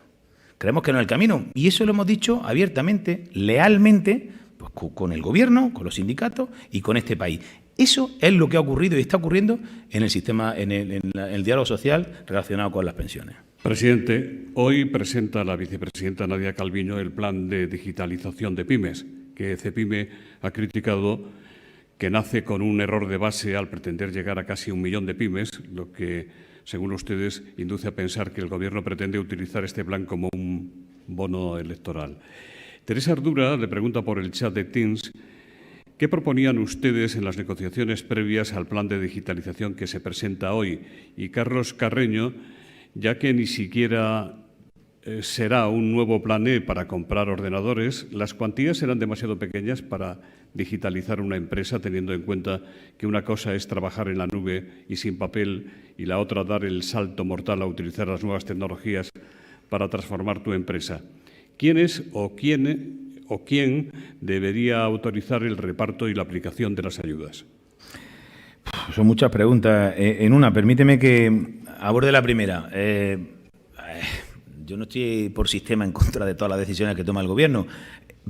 Creemos que no es el camino. Y eso lo hemos dicho abiertamente, lealmente, pues con el Gobierno, con los sindicatos y con este país. Eso es lo que ha ocurrido y está ocurriendo en el sistema, en el diálogo social relacionado con las pensiones. Presidente, hoy presenta la vicepresidenta Nadia Calviño el plan de digitalización de pymes, que Cepyme ha criticado que nace con un error de base al pretender llegar a casi 1 millón de pymes, lo que, según ustedes, induce a pensar que el Gobierno pretende utilizar este plan como un bono electoral. Teresa Ardura le pregunta por el chat de Teams ¿qué proponían ustedes en las negociaciones previas al plan de digitalización que se presenta hoy? Y Carlos Carreño, ya que ni siquiera será un nuevo plan E para comprar ordenadores, las cuantías serán demasiado pequeñas para digitalizar una empresa, teniendo en cuenta que una cosa es trabajar en la nube y sin papel y la otra dar el salto mortal a utilizar las nuevas tecnologías para transformar tu empresa. ¿Quién es o quién debería autorizar el reparto y la aplicación de las ayudas? Son muchas preguntas. En una, permíteme que aborde la primera. Yo no estoy por sistema en contra de todas las decisiones que toma el Gobierno.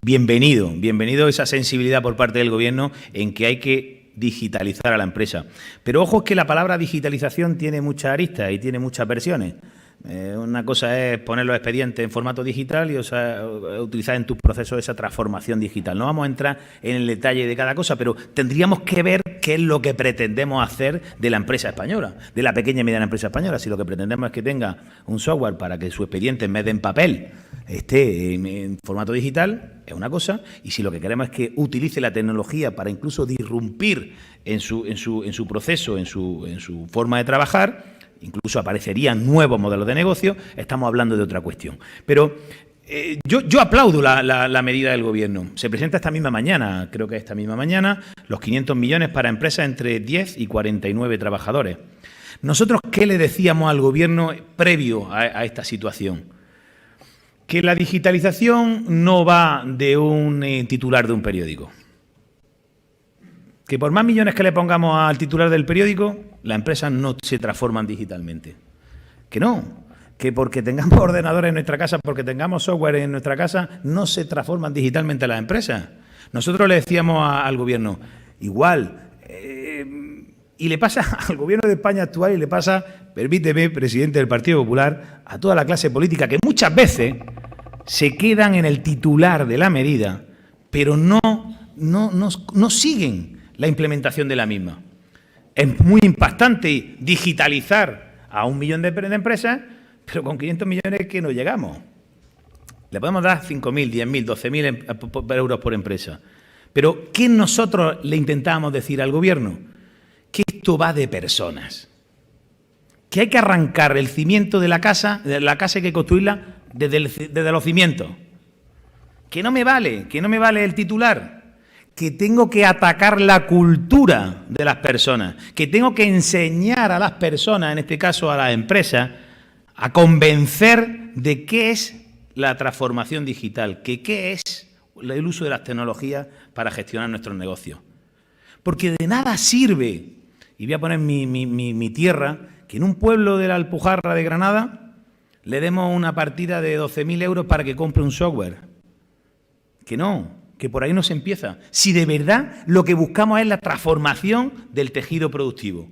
Bienvenido esa sensibilidad por parte del Gobierno en que hay que digitalizar a la empresa. Pero ojo, es que la palabra digitalización tiene muchas aristas y tiene muchas versiones. Una cosa es poner los expedientes en formato digital y utilizar en tus procesos esa transformación digital. No vamos a entrar en el detalle de cada cosa, pero tendríamos que ver qué es lo que pretendemos hacer de la empresa española, de la pequeña y mediana empresa española. Si lo que pretendemos es que tenga un software para que su expediente en vez de en papel esté en formato digital, es una cosa, y si lo que queremos es que utilice la tecnología para incluso disrumpir en su proceso, en su forma de trabajar, incluso aparecerían nuevos modelos de negocio, estamos hablando de otra cuestión. Pero yo aplaudo la medida del Gobierno. Se presenta esta misma mañana, creo que esta misma mañana, los 500 millones para empresas entre 10 y 49 trabajadores. Nosotros, ¿qué le decíamos al Gobierno previo a esta situación? Que la digitalización no va de un titular de un periódico. Que por más millones que le pongamos al titular del periódico, las empresas no se transforman digitalmente. Que no, que porque tengamos ordenadores en nuestra casa, porque tengamos software en nuestra casa, no se transforman digitalmente las empresas. Nosotros le decíamos al Gobierno, igual, Y le pasa al Gobierno de España actual y le pasa, permíteme, presidente del Partido Popular, a toda la clase política que muchas veces se quedan en el titular de la medida, pero no siguen la implementación de la misma. Es muy impactante digitalizar a 1 millón de empresas, pero con 500 millones que no llegamos. Le podemos dar 5.000, 10.000, 12.000 euros por empresa. Pero ¿qué nosotros le intentábamos decir al Gobierno? Que esto va de personas. Que hay que arrancar el cimiento de la casa hay que construirla desde los cimientos. Que no me vale el titular. Que tengo que atacar la cultura de las personas. Que tengo que enseñar a las personas, en este caso a las empresas, a convencer de qué es la transformación digital, qué es el uso de las tecnologías para gestionar nuestros negocios. Porque de nada sirve, y voy a poner mi tierra, que en un pueblo de la Alpujarra de Granada le demos una partida de 12.000 euros para que compre un software. Que no, que por ahí no se empieza. Si de verdad lo que buscamos es la transformación del tejido productivo.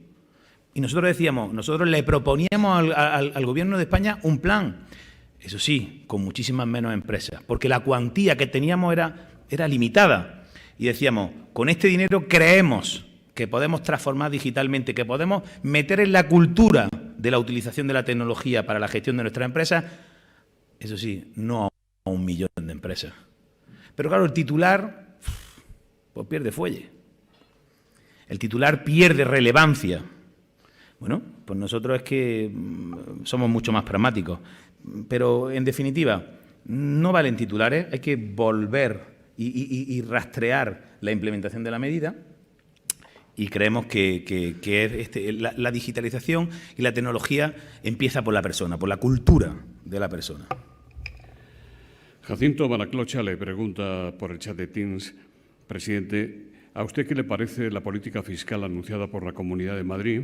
Y nosotros le proponíamos al Gobierno de España un plan. Eso sí, con muchísimas menos empresas, porque la cuantía que teníamos era limitada. Y decíamos, con este dinero creemos que podemos transformar digitalmente, que podemos meter en la cultura de la utilización de la tecnología para la gestión de nuestras empresas, eso sí, no a 1 millón de empresas. Pero claro, el titular pues pierde fuelle. El titular pierde relevancia. Bueno, pues nosotros es que somos mucho más pragmáticos. Pero, en definitiva, no valen titulares, hay que volver y rastrear la implementación de la medida y creemos que la digitalización y la tecnología empieza por la persona, por la cultura de la persona. Jacinto Baraclocha le pregunta por el chat de Teams, presidente, ¿a usted qué le parece la política fiscal anunciada por la Comunidad de Madrid?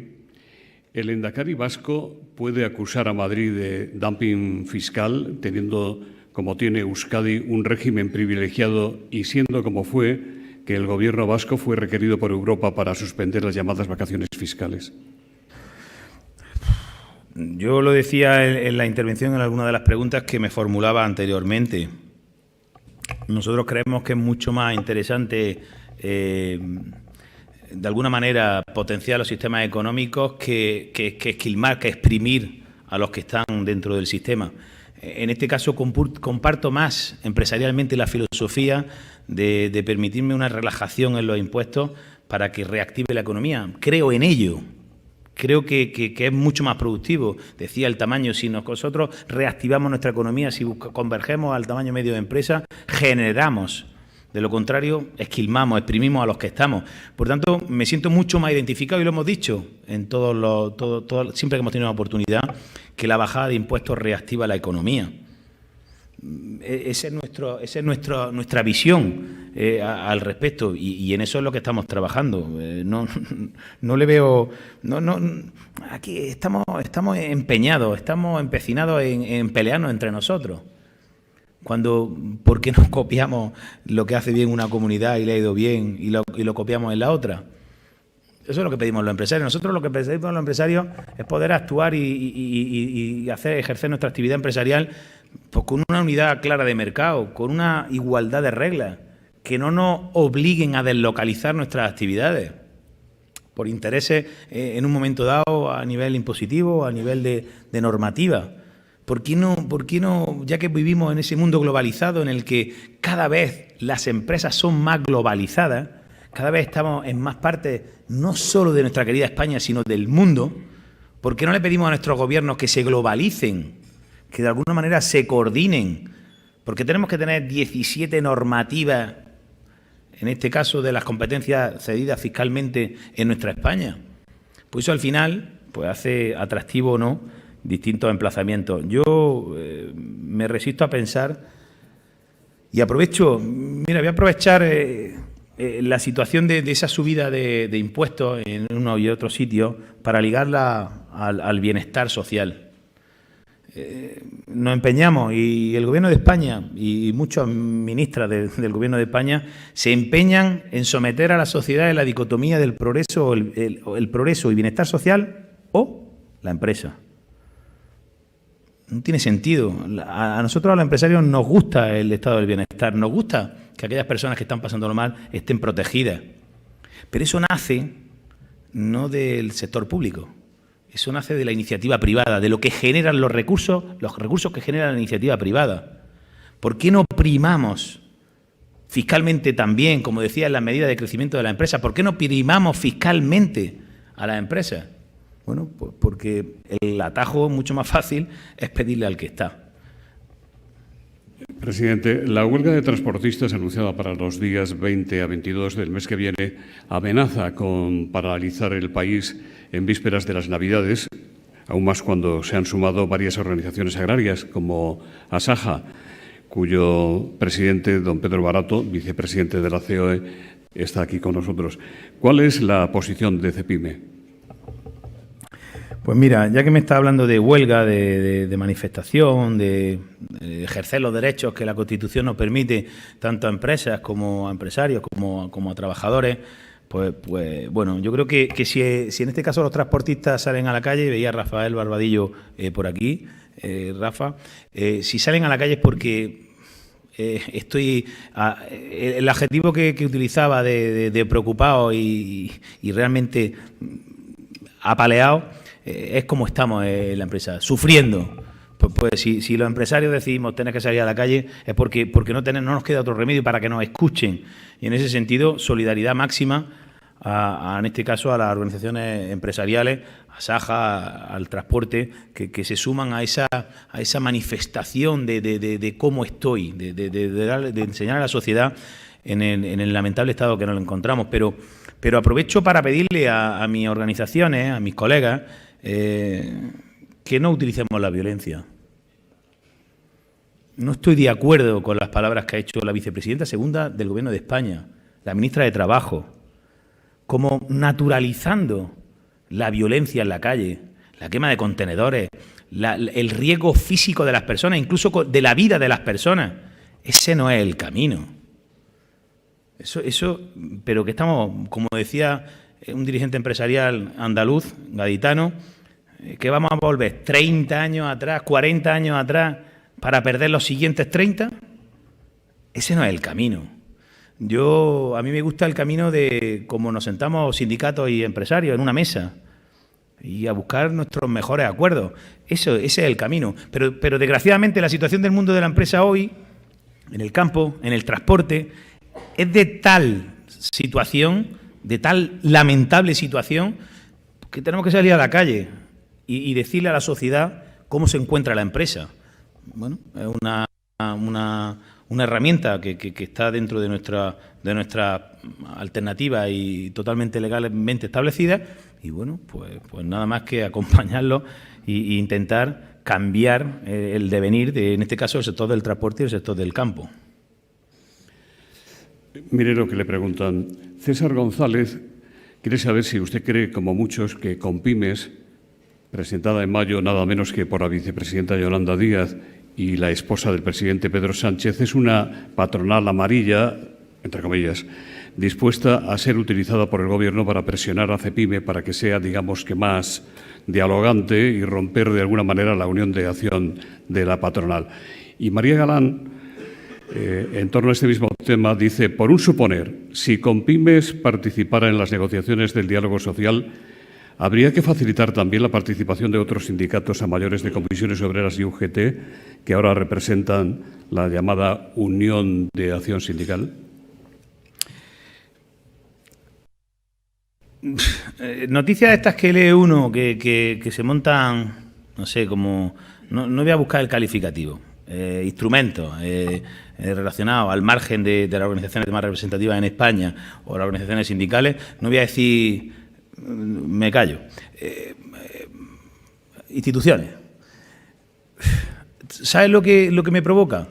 ¿El Lehendakari vasco puede acusar a Madrid de dumping fiscal, teniendo, como tiene Euskadi, un régimen privilegiado y siendo como fue que el Gobierno vasco fue requerido por Europa para suspender las llamadas vacaciones fiscales? Yo lo decía en la intervención en alguna de las preguntas que me formulaba anteriormente. Nosotros creemos que es mucho más interesante de alguna manera potenciar los sistemas económicos que esquilmar, que exprimir a los que están dentro del sistema. En este caso comparto más empresarialmente la filosofía de permitirme una relajación en los impuestos para que reactive la economía. Creo en ello. Creo que es mucho más productivo. Decía el tamaño, si nosotros reactivamos nuestra economía, si convergemos al tamaño medio de empresa, generamos. De lo contrario, esquilmamos, exprimimos a los que estamos. Por tanto, me siento mucho más identificado, y lo hemos dicho en siempre que hemos tenido la oportunidad, que la bajada de impuestos reactiva la economía. Esa es nuestra visión al respecto, y en eso es lo que estamos trabajando. No le veo... aquí estamos empeñados, estamos empecinados en pelearnos entre nosotros. ¿Por qué no copiamos lo que hace bien una comunidad y le ha ido bien y lo copiamos en la otra? Eso es lo que pedimos los empresarios. Nosotros lo que pedimos los empresarios es poder actuar y ejercer nuestra actividad empresarial pues, con una unidad clara de mercado, con una igualdad de reglas, que no nos obliguen a deslocalizar nuestras actividades por intereses en un momento dado a nivel impositivo, a nivel de normativa. ¿Por qué no, ya que vivimos en ese mundo globalizado en el que cada vez las empresas son más globalizadas, cada vez estamos en más partes, no solo de nuestra querida España, sino del mundo, ¿por qué no le pedimos a nuestros gobiernos que se globalicen, que de alguna manera se coordinen? Porque tenemos que tener 17 normativas, en este caso de las competencias cedidas fiscalmente en nuestra España. Pues eso al final pues hace atractivo o no distintos emplazamientos. Yo me resisto a pensar y voy a aprovechar la situación de esa subida de impuestos en uno y otro sitio para ligarla al bienestar social. nos empeñamos, y el Gobierno de España y muchas ministras del Gobierno de España se empeñan en someter a la sociedad en la dicotomía del progreso, el progreso y bienestar social o la empresa. No tiene sentido. A nosotros, a los empresarios, nos gusta el estado del bienestar, nos gusta que aquellas personas que están pasándolo mal estén protegidas. Pero eso nace no del sector público, eso nace de la iniciativa privada, de lo que generan los recursos que genera la iniciativa privada. ¿Por qué no primamos fiscalmente también, como decía, en las medidas de crecimiento de la empresa? ¿Por qué no primamos fiscalmente a las empresas? Bueno, pues porque el atajo mucho más fácil es pedirle al que está. Presidente, la huelga de transportistas anunciada para los días 20 a 22 del mes que viene amenaza con paralizar el país en vísperas de las Navidades, aún más cuando se han sumado varias organizaciones agrarias como Asaja, cuyo presidente, don Pedro Barato, vicepresidente de la COE, está aquí con nosotros. ¿Cuál es la posición de CEPIME? Pues mira, ya que me está hablando de huelga, de manifestación, de ejercer los derechos que la Constitución nos permite, tanto a empresas como a empresarios, como a trabajadores, pues bueno, yo creo que si en este caso los transportistas salen a la calle, veía a Rafael Barbadillo por aquí, Rafa, si salen a la calle es porque el adjetivo que utilizaba de preocupado y realmente apaleado, es como estamos en la empresa, sufriendo. Pues si los empresarios decidimos tener que salir a la calle es porque no nos queda otro remedio para que nos escuchen. Y en ese sentido, solidaridad máxima en este caso a las organizaciones empresariales, a Saja, al transporte, que se suman a esa manifestación de cómo estoy, de enseñar a la sociedad en el lamentable estado que nos encontramos. Pero aprovecho para pedirle a mis organizaciones, a mis colegas, que no utilicemos la violencia. No estoy de acuerdo con las palabras que ha hecho la vicepresidenta segunda del Gobierno de España, la ministra de Trabajo, como naturalizando la violencia en la calle, la quema de contenedores, el riesgo físico de las personas, incluso de la vida de las personas. Ese no es el camino. Eso, pero que estamos, como decía un dirigente empresarial andaluz, gaditano, que vamos a volver 30 años atrás, 40 años atrás, para perder los siguientes 30. Ese no es el camino. A mí me gusta el camino de cómo nos sentamos sindicatos y empresarios en una mesa y a buscar nuestros mejores acuerdos. Ese es el camino. Pero desgraciadamente la situación del mundo de la empresa hoy, en el campo, en el transporte, es de tal situación, de tal lamentable situación, que tenemos que salir a la calle y decirle a la sociedad cómo se encuentra la empresa. Bueno, es una herramienta que está dentro de nuestra alternativa y totalmente legalmente establecida, y bueno, pues nada más que acompañarlo e intentar cambiar el devenir de, en este caso, el sector del transporte y el sector del campo. Mire lo que le preguntan. César González quiere saber si usted cree, como muchos, que Compymes, presentada en mayo nada menos que por la vicepresidenta Yolanda Díaz y la esposa del presidente Pedro Sánchez, es una patronal amarilla, entre comillas, dispuesta a ser utilizada por el Gobierno para presionar a CEPIME para que sea, digamos que más dialogante y romper de alguna manera la unión de acción de la patronal. Y María Galán, en torno a este mismo tema, dice: por un suponer, si Compymes participara en las negociaciones del diálogo social, habría que facilitar también la participación de otros sindicatos a mayores de Comisiones Obreras y UGT, que ahora representan la llamada Unión de Acción Sindical. Noticias estas que lee uno, que se montan, no sé, como... No voy a buscar el calificativo. Instrumentos relacionados al margen de las organizaciones más representativas en España o las organizaciones sindicales, no voy a decir, me callo. Instituciones. ¿Sabes lo que me provoca?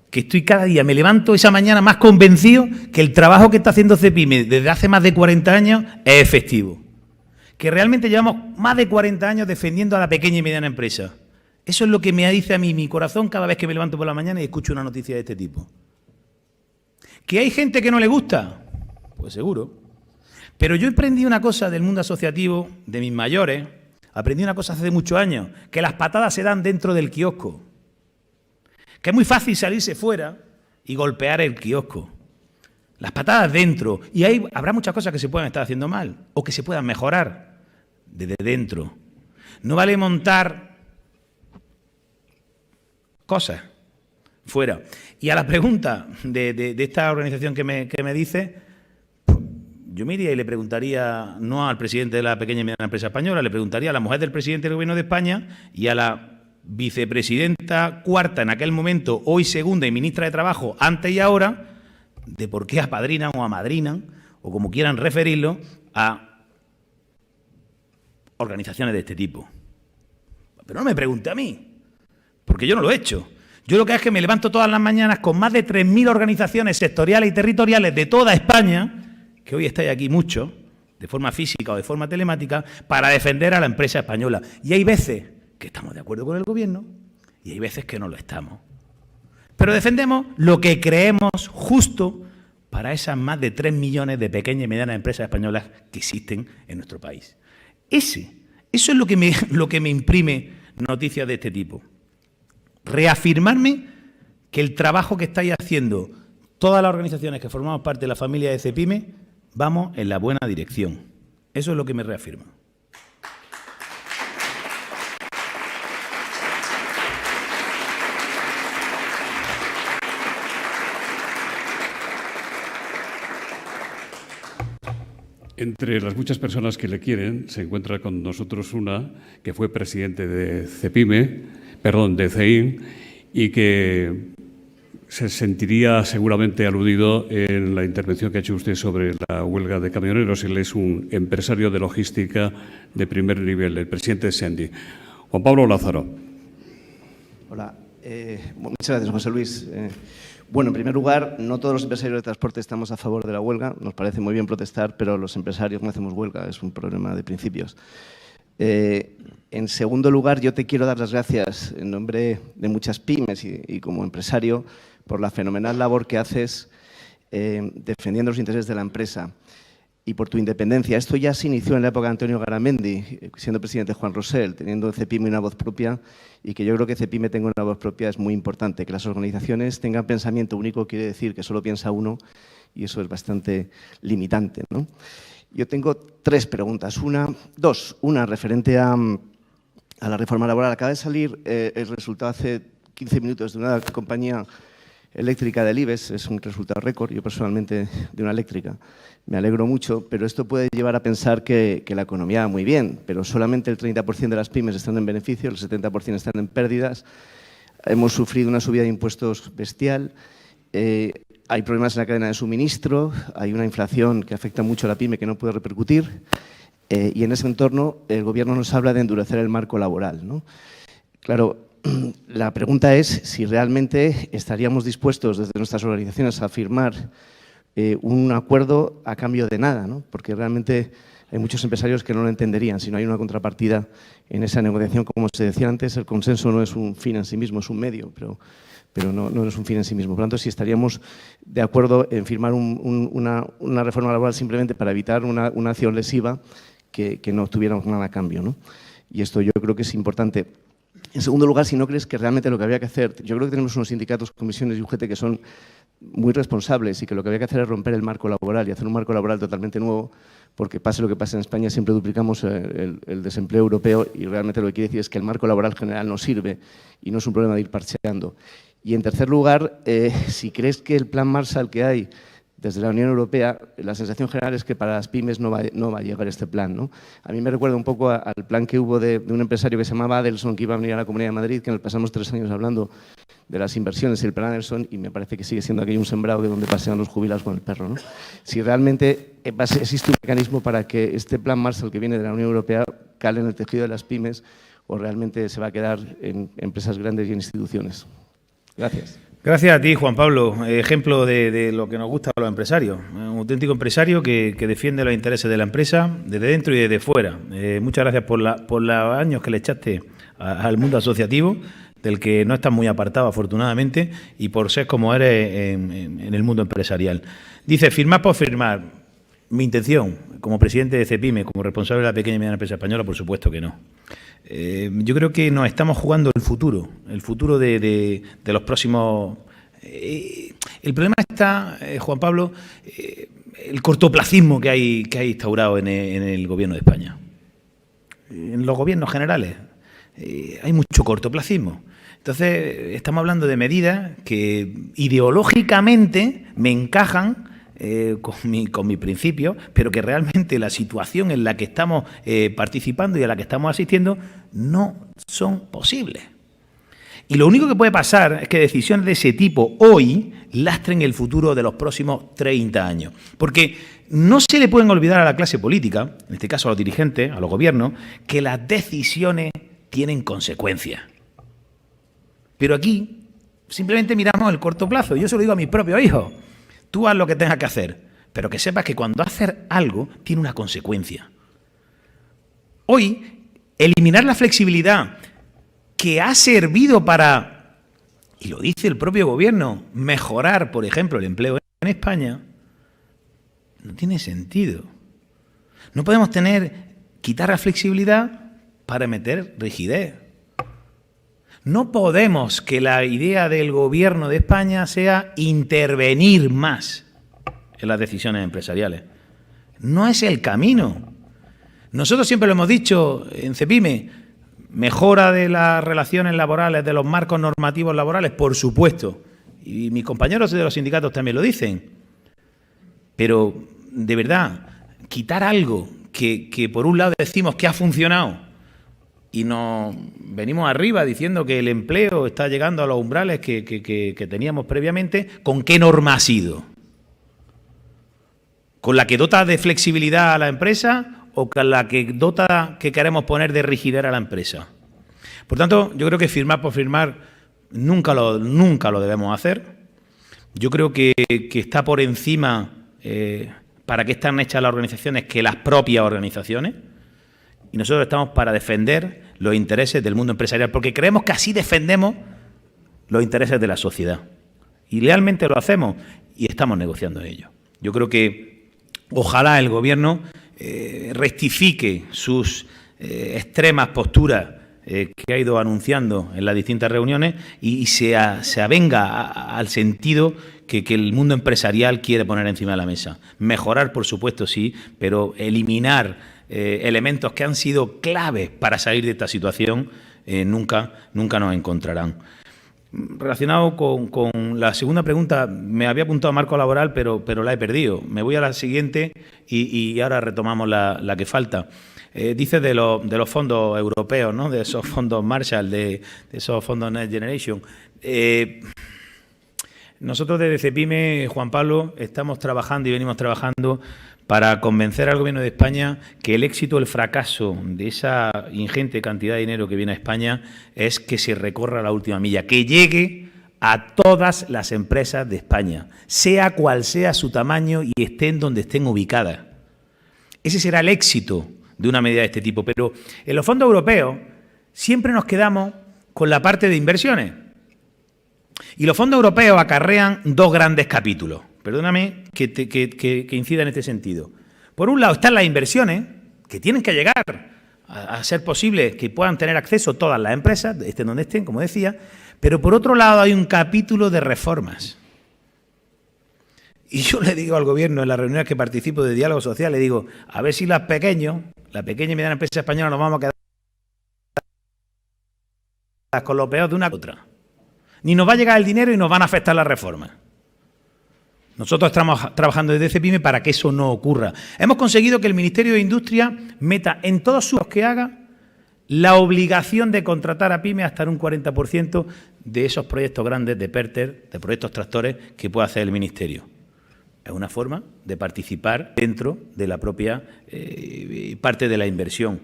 Que estoy cada día, me levanto esa mañana más convencido que el trabajo que está haciendo CEPIME desde hace más de 40 años es efectivo. Que realmente llevamos más de 40 años defendiendo a la pequeña y mediana empresa. Eso es lo que me dice a mí mi corazón cada vez que me levanto por la mañana y escucho una noticia de este tipo. ¿Que hay gente que no le gusta? Pues seguro. Pero yo aprendí una cosa del mundo asociativo, de mis mayores, aprendí una cosa hace muchos años, que las patadas se dan dentro del kiosco. Que es muy fácil salirse fuera y golpear el kiosco. Las patadas dentro. Y ahí habrá muchas cosas que se puedan estar haciendo mal o que se puedan mejorar desde dentro. No vale montar cosas fuera. Y a la pregunta de esta organización que me dice, yo me iría y le preguntaría, no al presidente de la pequeña y mediana empresa española, le preguntaría a la mujer del presidente del Gobierno de España y a la vicepresidenta cuarta en aquel momento, hoy segunda y ministra de Trabajo, antes y ahora, de por qué apadrinan o amadrinan, o como quieran referirlo, a organizaciones de este tipo. Pero no me pregunte a mí, porque yo no lo he hecho. Yo lo que hago es que me levanto todas las mañanas con más de 3.000 organizaciones sectoriales y territoriales de toda España, que hoy estáis aquí muchos, de forma física o de forma telemática, para defender a la empresa española. Y hay veces que estamos de acuerdo con el gobierno y hay veces que no lo estamos. Pero defendemos lo que creemos justo para esas más de 3 millones de pequeñas y medianas empresas españolas que existen en nuestro país. Eso es lo que me imprime noticias de este tipo. Reafirmarme que el trabajo que estáis haciendo todas las organizaciones que formamos parte de la familia de CEPIME vamos en la buena dirección. Eso es lo que me reafirma. Entre las muchas personas que le quieren, se encuentra con nosotros una que fue presidente de de CEIN, y que se sentiría seguramente aludido en la intervención que ha hecho usted sobre la huelga de camioneros. Él es un empresario de logística de primer nivel, el presidente de Sendi. Juan Pablo Lázaro. Hola, muchas gracias, José Luis. Bueno, en primer lugar, no todos los empresarios de transporte estamos a favor de la huelga. Nos parece muy bien protestar, pero los empresarios no hacemos huelga, es un problema de principios. En segundo lugar, yo te quiero dar las gracias en nombre de muchas pymes y como empresario por la fenomenal labor que haces defendiendo los intereses de la empresa y por tu independencia. Esto ya se inició en la época de Antonio Garamendi, siendo presidente Juan Rosell, teniendo CEPIME una voz propia, y que yo creo que CEPIME tenga una voz propia es muy importante. Que las organizaciones tengan pensamiento único quiere decir que solo piensa uno, y eso es bastante limitante, ¿no? Yo tengo 3 preguntas. Una referente a la reforma laboral. Acaba de salir el resultado hace 15 minutos de una compañía eléctrica del IBEX, es un resultado récord, yo personalmente de una eléctrica. Me alegro mucho, pero esto puede llevar a pensar que la economía va muy bien, pero solamente el 30% de las pymes están en beneficio, el 70% están en pérdidas. Hemos sufrido una subida de impuestos bestial, hay problemas en la cadena de suministro, hay una inflación que afecta mucho a la pyme que no puede repercutir, y en ese entorno el Gobierno nos habla de endurecer el marco laboral, ¿no? Claro, la pregunta es si realmente estaríamos dispuestos desde nuestras organizaciones a firmar un acuerdo a cambio de nada, ¿no? Porque realmente hay muchos empresarios que no lo entenderían si no hay una contrapartida en esa negociación. Como se decía antes, el consenso no es un fin en sí mismo, es un medio, pero no es un fin en sí mismo. Por lo tanto, si estaríamos de acuerdo en firmar una reforma laboral simplemente para evitar una acción lesiva que no tuviéramos nada a cambio, ¿no? Y esto yo creo que es importante. En segundo lugar, si no crees que realmente lo que había que hacer, yo creo que tenemos unos sindicatos, comisiones y UGT que son muy responsables y que lo que había que hacer es romper el marco laboral y hacer un marco laboral totalmente nuevo, porque pase lo que pase en España, siempre duplicamos el desempleo europeo y realmente lo que quiere decir es que el marco laboral general no sirve y no es un problema de ir parcheando. Y en tercer lugar, si crees que el plan Marshall que hay desde la Unión Europea, la sensación general es que para las pymes no va a llegar este plan, ¿no? A mí me recuerda un poco al plan que hubo de un empresario que se llamaba Adelson, que iba a venir a la Comunidad de Madrid, que nos pasamos 3 años hablando de las inversiones y el plan Adelson, y me parece que sigue siendo aquello un sembrado que donde pasean los jubilados con el perro, ¿no? Si realmente existe un mecanismo para que este plan Marshall que viene de la Unión Europea cale en el tejido de las pymes, o realmente se va a quedar en empresas grandes y en instituciones. Gracias. Gracias a ti, Juan Pablo. Ejemplo de lo que nos gusta a los empresarios. Un auténtico empresario que defiende los intereses de la empresa desde dentro y desde fuera. Muchas gracias por los años que le echaste al mundo asociativo, del que no estás muy apartado, afortunadamente, y por ser como eres en el mundo empresarial. Dice, firmar por firmar. Mi intención, como presidente de CEPIME, como responsable de la pequeña y mediana empresa española, por supuesto que no. Yo creo que nos estamos jugando el futuro de los próximos... el problema está, Juan Pablo, el cortoplacismo que hay instaurado en el Gobierno de España. En los gobiernos generales hay mucho cortoplacismo. Entonces, estamos hablando de medidas que ideológicamente me encajan con mi principio, pero que realmente la situación en la que estamos participando y a la que estamos asistiendo no son posibles. Y lo único que puede pasar es que decisiones de ese tipo hoy lastren el futuro de los próximos 30 años. Porque no se le pueden olvidar a la clase política, en este caso a los dirigentes, a los gobiernos, que las decisiones tienen consecuencias. Pero aquí simplemente miramos el corto plazo. Yo se lo digo a mis propios hijos. Tú haz lo que tengas que hacer, pero que sepas que cuando haces algo tiene una consecuencia. Hoy, eliminar la flexibilidad que ha servido para, y lo dice el propio gobierno, mejorar, por ejemplo, el empleo en España, no tiene sentido. No podemos quitar la flexibilidad para meter rigidez. No podemos que la idea del Gobierno de España sea intervenir más en las decisiones empresariales. No es el camino. Nosotros siempre lo hemos dicho en CEPIME, mejora de las relaciones laborales, de los marcos normativos laborales, por supuesto. Y mis compañeros de los sindicatos también lo dicen. Pero, de verdad, quitar algo que por un lado decimos que ha funcionado, y nos venimos arriba diciendo que el empleo está llegando a los umbrales que teníamos previamente, ¿con qué norma ha sido? ¿Con la que dota de flexibilidad a la empresa o con la que dota que queremos poner de rigidez a la empresa? Por tanto, yo creo que firmar por firmar nunca lo debemos hacer. Yo creo que está por encima para qué están hechas las organizaciones que las propias organizaciones. Y nosotros estamos para defender los intereses del mundo empresarial, porque creemos que así defendemos los intereses de la sociedad. Y lealmente lo hacemos y estamos negociando ello. Yo creo que ojalá el Gobierno rectifique sus extremas posturas que ha ido anunciando en las distintas reuniones y se avenga al sentido que el mundo empresarial quiere poner encima de la mesa. Mejorar, por supuesto, sí, pero eliminar elementos que han sido claves para salir de esta situación nunca nos encontrarán. Relacionado con la segunda pregunta, me había apuntado a marco laboral, pero la he perdido. Me voy a la siguiente y ahora retomamos la que falta. Dice de los fondos europeos, ¿no? De esos fondos Marshall, de esos fondos Next Generation. Nosotros desde CEPIME, Juan Pablo, estamos trabajando y venimos trabajando para convencer al Gobierno de España que el éxito o el fracaso de esa ingente cantidad de dinero que viene a España es que se recorra la última milla, que llegue a todas las empresas de España, sea cual sea su tamaño y estén donde estén ubicadas. Ese será el éxito de una medida de este tipo. Pero en los fondos europeos siempre nos quedamos con la parte de inversiones. Y los fondos europeos acarrean dos grandes capítulos. Perdóname que incida en este sentido. Por un lado están las inversiones, que tienen que llegar a ser posible que puedan tener acceso todas las empresas, estén donde estén, como decía, pero por otro lado hay un capítulo de reformas. Y yo le digo al Gobierno en las reuniones que participo de diálogo social, le digo, a ver si la pequeña y mediana empresa española nos vamos a quedar con lo peor de una u otra. Ni nos va a llegar el dinero y nos van a afectar las reformas. Nosotros estamos trabajando desde CEPIME para que eso no ocurra. Hemos conseguido que el Ministerio de Industria meta en todos sus que haga la obligación de contratar a pymes hasta en un 40% de esos proyectos grandes de PERTER, de proyectos tractores que puede hacer el Ministerio. Es una forma de participar dentro de la propia parte de la inversión.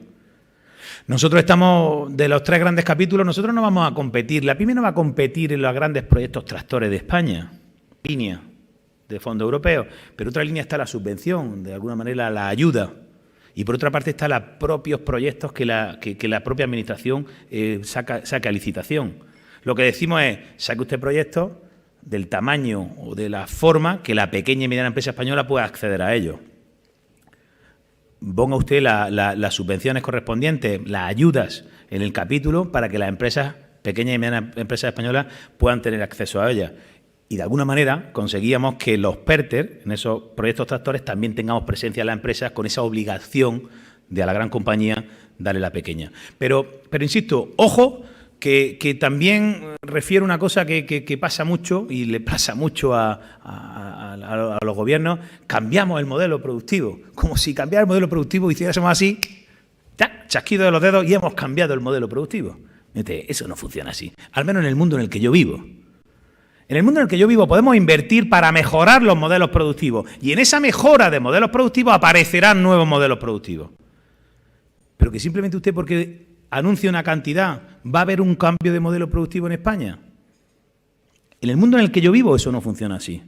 Nosotros estamos, de los tres grandes capítulos, nosotros no vamos a competir. La PYME no va a competir en los grandes proyectos tractores de España. Línea de fondo europeo, pero otra línea está la subvención, de alguna manera la ayuda. Y por otra parte están los propios proyectos que la propia Administración saca a licitación. Lo que decimos es, saque usted proyectos del tamaño o de la forma que la pequeña y mediana empresa española pueda acceder a ellos. Ponga usted las subvenciones correspondientes, las ayudas en el capítulo para que las empresas, pequeñas y medianas empresas españolas, puedan tener acceso a ellas. Y de alguna manera conseguíamos que los PERTE, en esos proyectos tractores, también tengamos presencia en las empresas con esa obligación de a la gran compañía darle la pequeña. Pero insisto, ojo, que también refiere una cosa que pasa mucho y le pasa mucho a los gobiernos: cambiamos el modelo productivo. Como si cambiar el modelo productivo hiciésemos así, chasquido de los dedos y hemos cambiado el modelo productivo. Eso no funciona así, al menos en el mundo en el que yo vivo. En el mundo en el que yo vivo podemos invertir para mejorar los modelos productivos y en esa mejora de modelos productivos aparecerán nuevos modelos productivos. Pero que simplemente usted, porque anuncia una cantidad, ¿va a haber un cambio de modelo productivo en España? En el mundo en el que yo vivo eso no funciona así.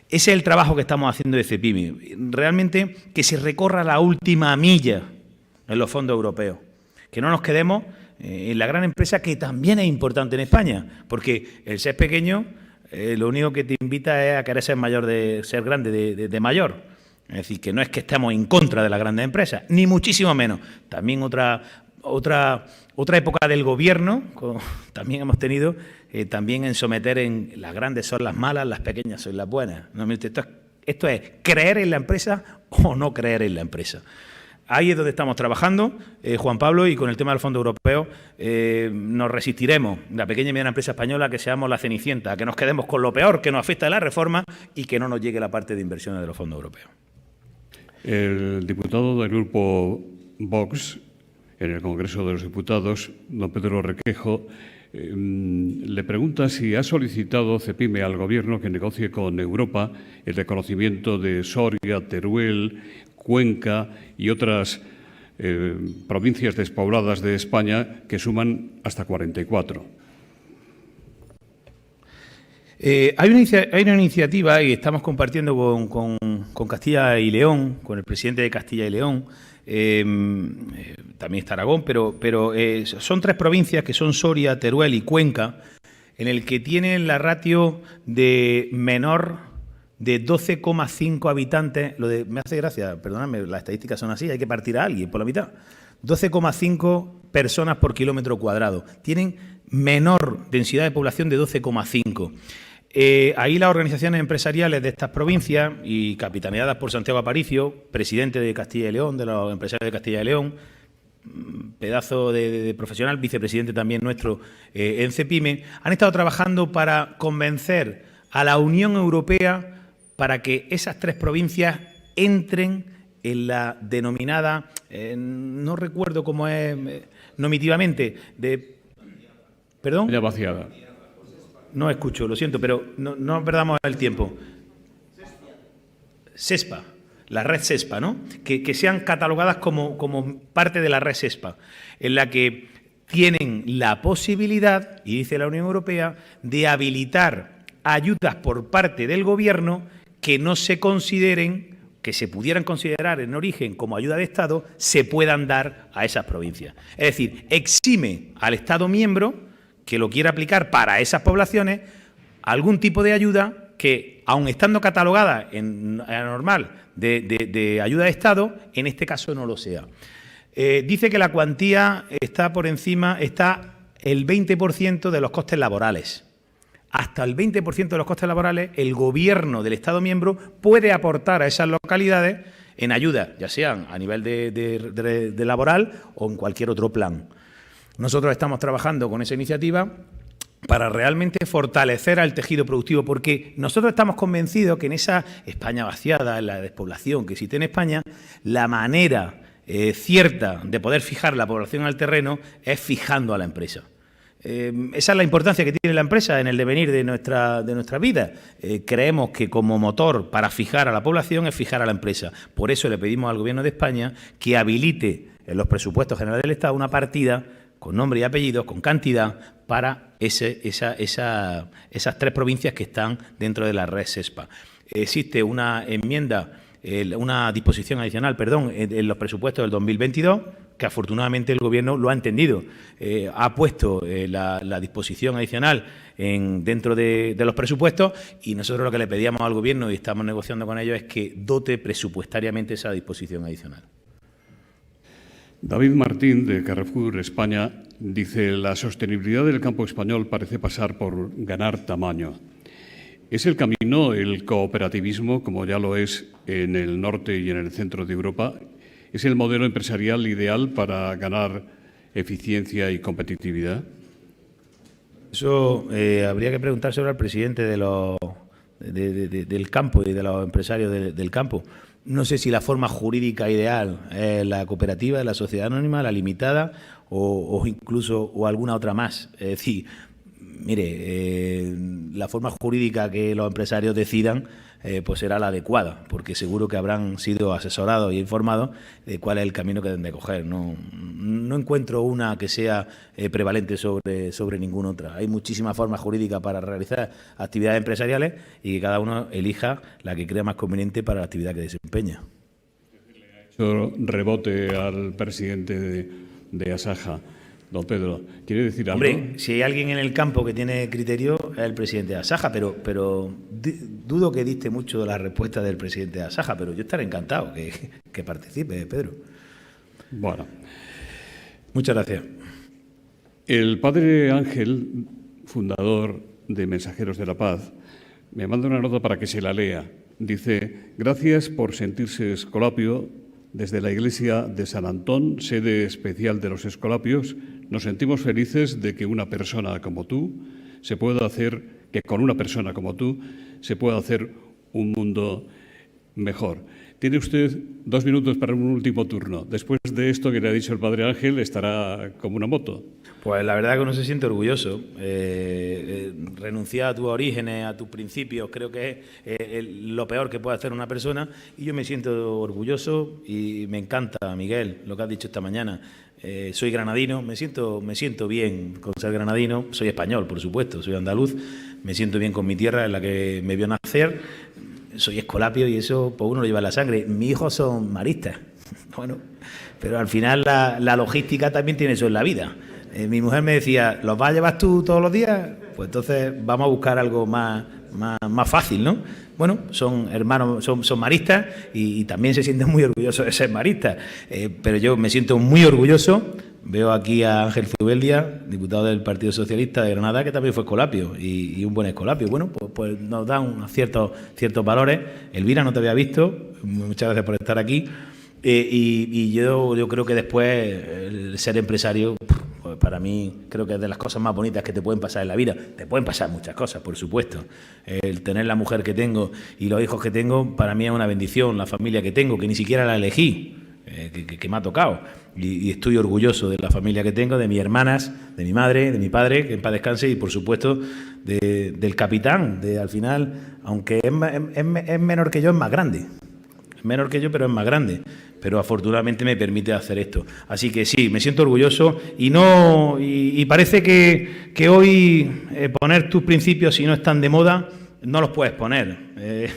Ese es el trabajo que estamos haciendo de CEPIME. Realmente que se recorra la última milla en los fondos europeos. Que no nos quedemos en la gran empresa, que también es importante en España, porque el ser pequeño lo único que te invita es a querer ser grande de mayor. Es decir, que no es que estemos en contra de las grandes empresas, ni muchísimo menos. También otra época del gobierno, también hemos tenido, también en someter en las grandes son las malas, las pequeñas son las buenas. No, esto es creer en la empresa o no creer en la empresa. Ahí es donde estamos trabajando, Juan Pablo, y con el tema del Fondo Europeo nos resistiremos, la pequeña y mediana empresa española, que seamos la cenicienta, a que nos quedemos con lo peor que nos afecta de la reforma y que no nos llegue la parte de inversiones de los fondos europeos. El diputado del Grupo Vox en el Congreso de los Diputados, don Pedro Requejo, le pregunta si ha solicitado CEPIME al Gobierno que negocie con Europa el reconocimiento de Soria, Teruel, Cuenca y otras provincias despobladas de España, que suman hasta 44. Hay una iniciativa y estamos compartiendo con Castilla y León, con el presidente de Castilla y León, también está Aragón, pero son 3 provincias que son Soria, Teruel y Cuenca, en el que tienen la ratio de menor de 12,5 habitantes. Me hace gracia, perdonadme, las estadísticas son así, hay que partir a alguien por la mitad. 12,5 personas por kilómetro cuadrado. Tienen menor densidad de población de 12,5. Ahí las organizaciones empresariales de estas provincias, y capitaneadas por Santiago Aparicio, presidente de Castilla y León, de los empresarios de Castilla y León, pedazo de profesional, vicepresidente también nuestro en CEPIME, han estado trabajando para convencer a la Unión Europea para que esas 3 provincias entren en la denominada, no recuerdo cómo es nominativamente, ¿perdón? Ya vaciada. No escucho, lo siento, pero no perdamos el tiempo. SESPA, la red SESPA, ¿no? Que sean catalogadas como parte de la red SESPA, en la que tienen la posibilidad, y dice la Unión Europea, de habilitar ayudas por parte del Gobierno que no se consideren, que se pudieran considerar en origen como ayuda de Estado, se puedan dar a esas provincias. Es decir, exime al Estado miembro que lo quiera aplicar para esas poblaciones algún tipo de ayuda que, aun estando catalogada en la normal de ayuda de Estado, en este caso no lo sea. Dice que la cuantía está por encima, está el 20% de los costes laborales. Hasta el 20% de los costes laborales el Gobierno del Estado miembro puede aportar a esas localidades en ayuda, ya sean a nivel de laboral o en cualquier otro plan. Nosotros estamos trabajando con esa iniciativa para realmente fortalecer al tejido productivo, porque nosotros estamos convencidos que en esa España vaciada, en la despoblación que existe en España, la manera cierta de poder fijar la población al terreno es fijando a la empresa. Esa es la importancia que tiene la empresa en el devenir de nuestra vida. Creemos que como motor para fijar a la población es fijar a la empresa. Por eso le pedimos al Gobierno de España que habilite en los presupuestos generales del Estado una partida con nombre y apellidos, con cantidad, para esas 3 provincias que están dentro de la red SESPA. Existe una enmienda una disposición adicional, en los presupuestos del 2022, que afortunadamente el Gobierno lo ha entendido. Ha puesto la disposición adicional dentro de los presupuestos, y nosotros lo que le pedíamos al Gobierno, y estamos negociando con ellos, es que dote presupuestariamente esa disposición adicional. David Martín, de Carrefour España, dice: la sostenibilidad del campo español parece pasar por ganar tamaño. ¿Es el camino el cooperativismo, como ya lo es en el norte y en el centro de Europa? ¿Es el modelo empresarial ideal para ganar eficiencia y competitividad? Eso habría que preguntárselo al presidente del campo y de los empresarios del campo. No sé si la forma jurídica ideal es la cooperativa, la sociedad anónima, la limitada o incluso alguna otra más. Es decir, mire, la forma jurídica que los empresarios decidan pues será la adecuada, porque seguro que habrán sido asesorados y informados de cuál es el camino que deben de coger. No encuentro una que sea prevalente sobre ninguna otra. Hay muchísimas formas jurídicas para realizar actividades empresariales y que cada uno elija la que crea más conveniente para la actividad que desempeña. Eso rebote al presidente de Asaja. Don Pedro, ¿quiere decir algo? Hombre, si hay alguien en el campo que tiene criterio es el presidente de Asaja, pero dudo que diste mucho de la respuesta del presidente de Asaja, pero yo estaré encantado que participe, Pedro. Bueno. Muchas gracias. El padre Ángel, fundador de Mensajeros de la Paz, me manda una nota para que se la lea. Dice: gracias por sentirse escolapio. Desde la Iglesia de San Antón, sede especial de los escolapios, nos sentimos felices de que con una persona como tú se pueda hacer un mundo mejor. Tiene usted 2 minutos para un último turno. Después de esto que le ha dicho el padre Ángel, estará como una moto. Pues la verdad que uno se siente orgulloso. Renunciar a tus orígenes, a tus principios, creo que es lo peor que puede hacer una persona, y yo me siento orgulloso y me encanta, Miguel, lo que has dicho esta mañana. Soy granadino, me siento bien con ser granadino. Soy español, por supuesto, soy andaluz. Me siento bien con mi tierra en la que me vio nacer. Soy escolapio y eso pues uno lo lleva en la sangre. Mis hijos son maristas. Bueno, pero al final la logística también tiene eso en la vida. Mi mujer me decía: ¿los vas a llevar tú todos los días? Pues entonces vamos a buscar algo más fácil, ¿no? Bueno, son hermanos, son maristas y también se sienten muy orgullosos de ser maristas. Pero yo me siento muy orgulloso. Veo aquí a Ángel Zubeldia, diputado del Partido Socialista de Granada, que también fue escolapio y un buen escolapio. Bueno, pues nos dan ciertos valores. Elvira, no te había visto. Muchas gracias por estar aquí. Y yo creo que después el ser empresario, pues para mí creo que es de las cosas más bonitas que te pueden pasar en la vida. Te pueden pasar muchas cosas, por supuesto. El tener la mujer que tengo y los hijos que tengo, para mí es una bendición. La familia que tengo, que ni siquiera la elegí, que me ha tocado. Y estoy orgulloso de la familia que tengo, de mis hermanas, de mi madre, de mi padre, que en paz descanse, y por supuesto del capitán. Al final, aunque es menor que yo, es más grande. Es menor que yo, pero es más grande. Pero afortunadamente me permite hacer esto. Así que sí, me siento orgulloso y parece que hoy poner tus principios, si no están de moda, no los puedes poner.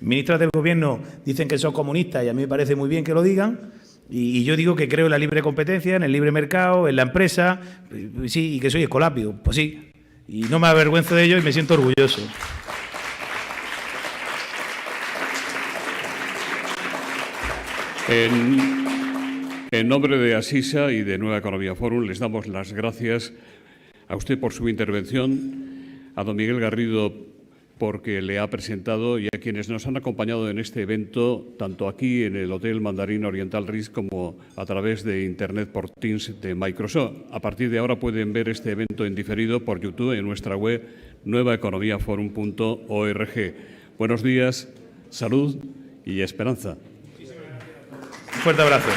Ministras del Gobierno dicen que son comunistas y a mí me parece muy bien que lo digan. Y yo digo que creo en la libre competencia, en el libre mercado, en la empresa, sí, y que soy escolapio. Pues sí, y no me avergüenzo de ello y me siento orgulloso. En nombre de Asisa y de Nueva Economía Forum les damos las gracias a usted por su intervención, a don Miguel Garrido porque le ha presentado, y a quienes nos han acompañado en este evento, tanto aquí en el Hotel Mandarín Oriental Ritz como a través de Internet por Teams de Microsoft. A partir de ahora pueden ver este evento en diferido por YouTube en nuestra web nuevaeconomiaforum.org. Buenos días, salud y esperanza. Un fuerte abrazo.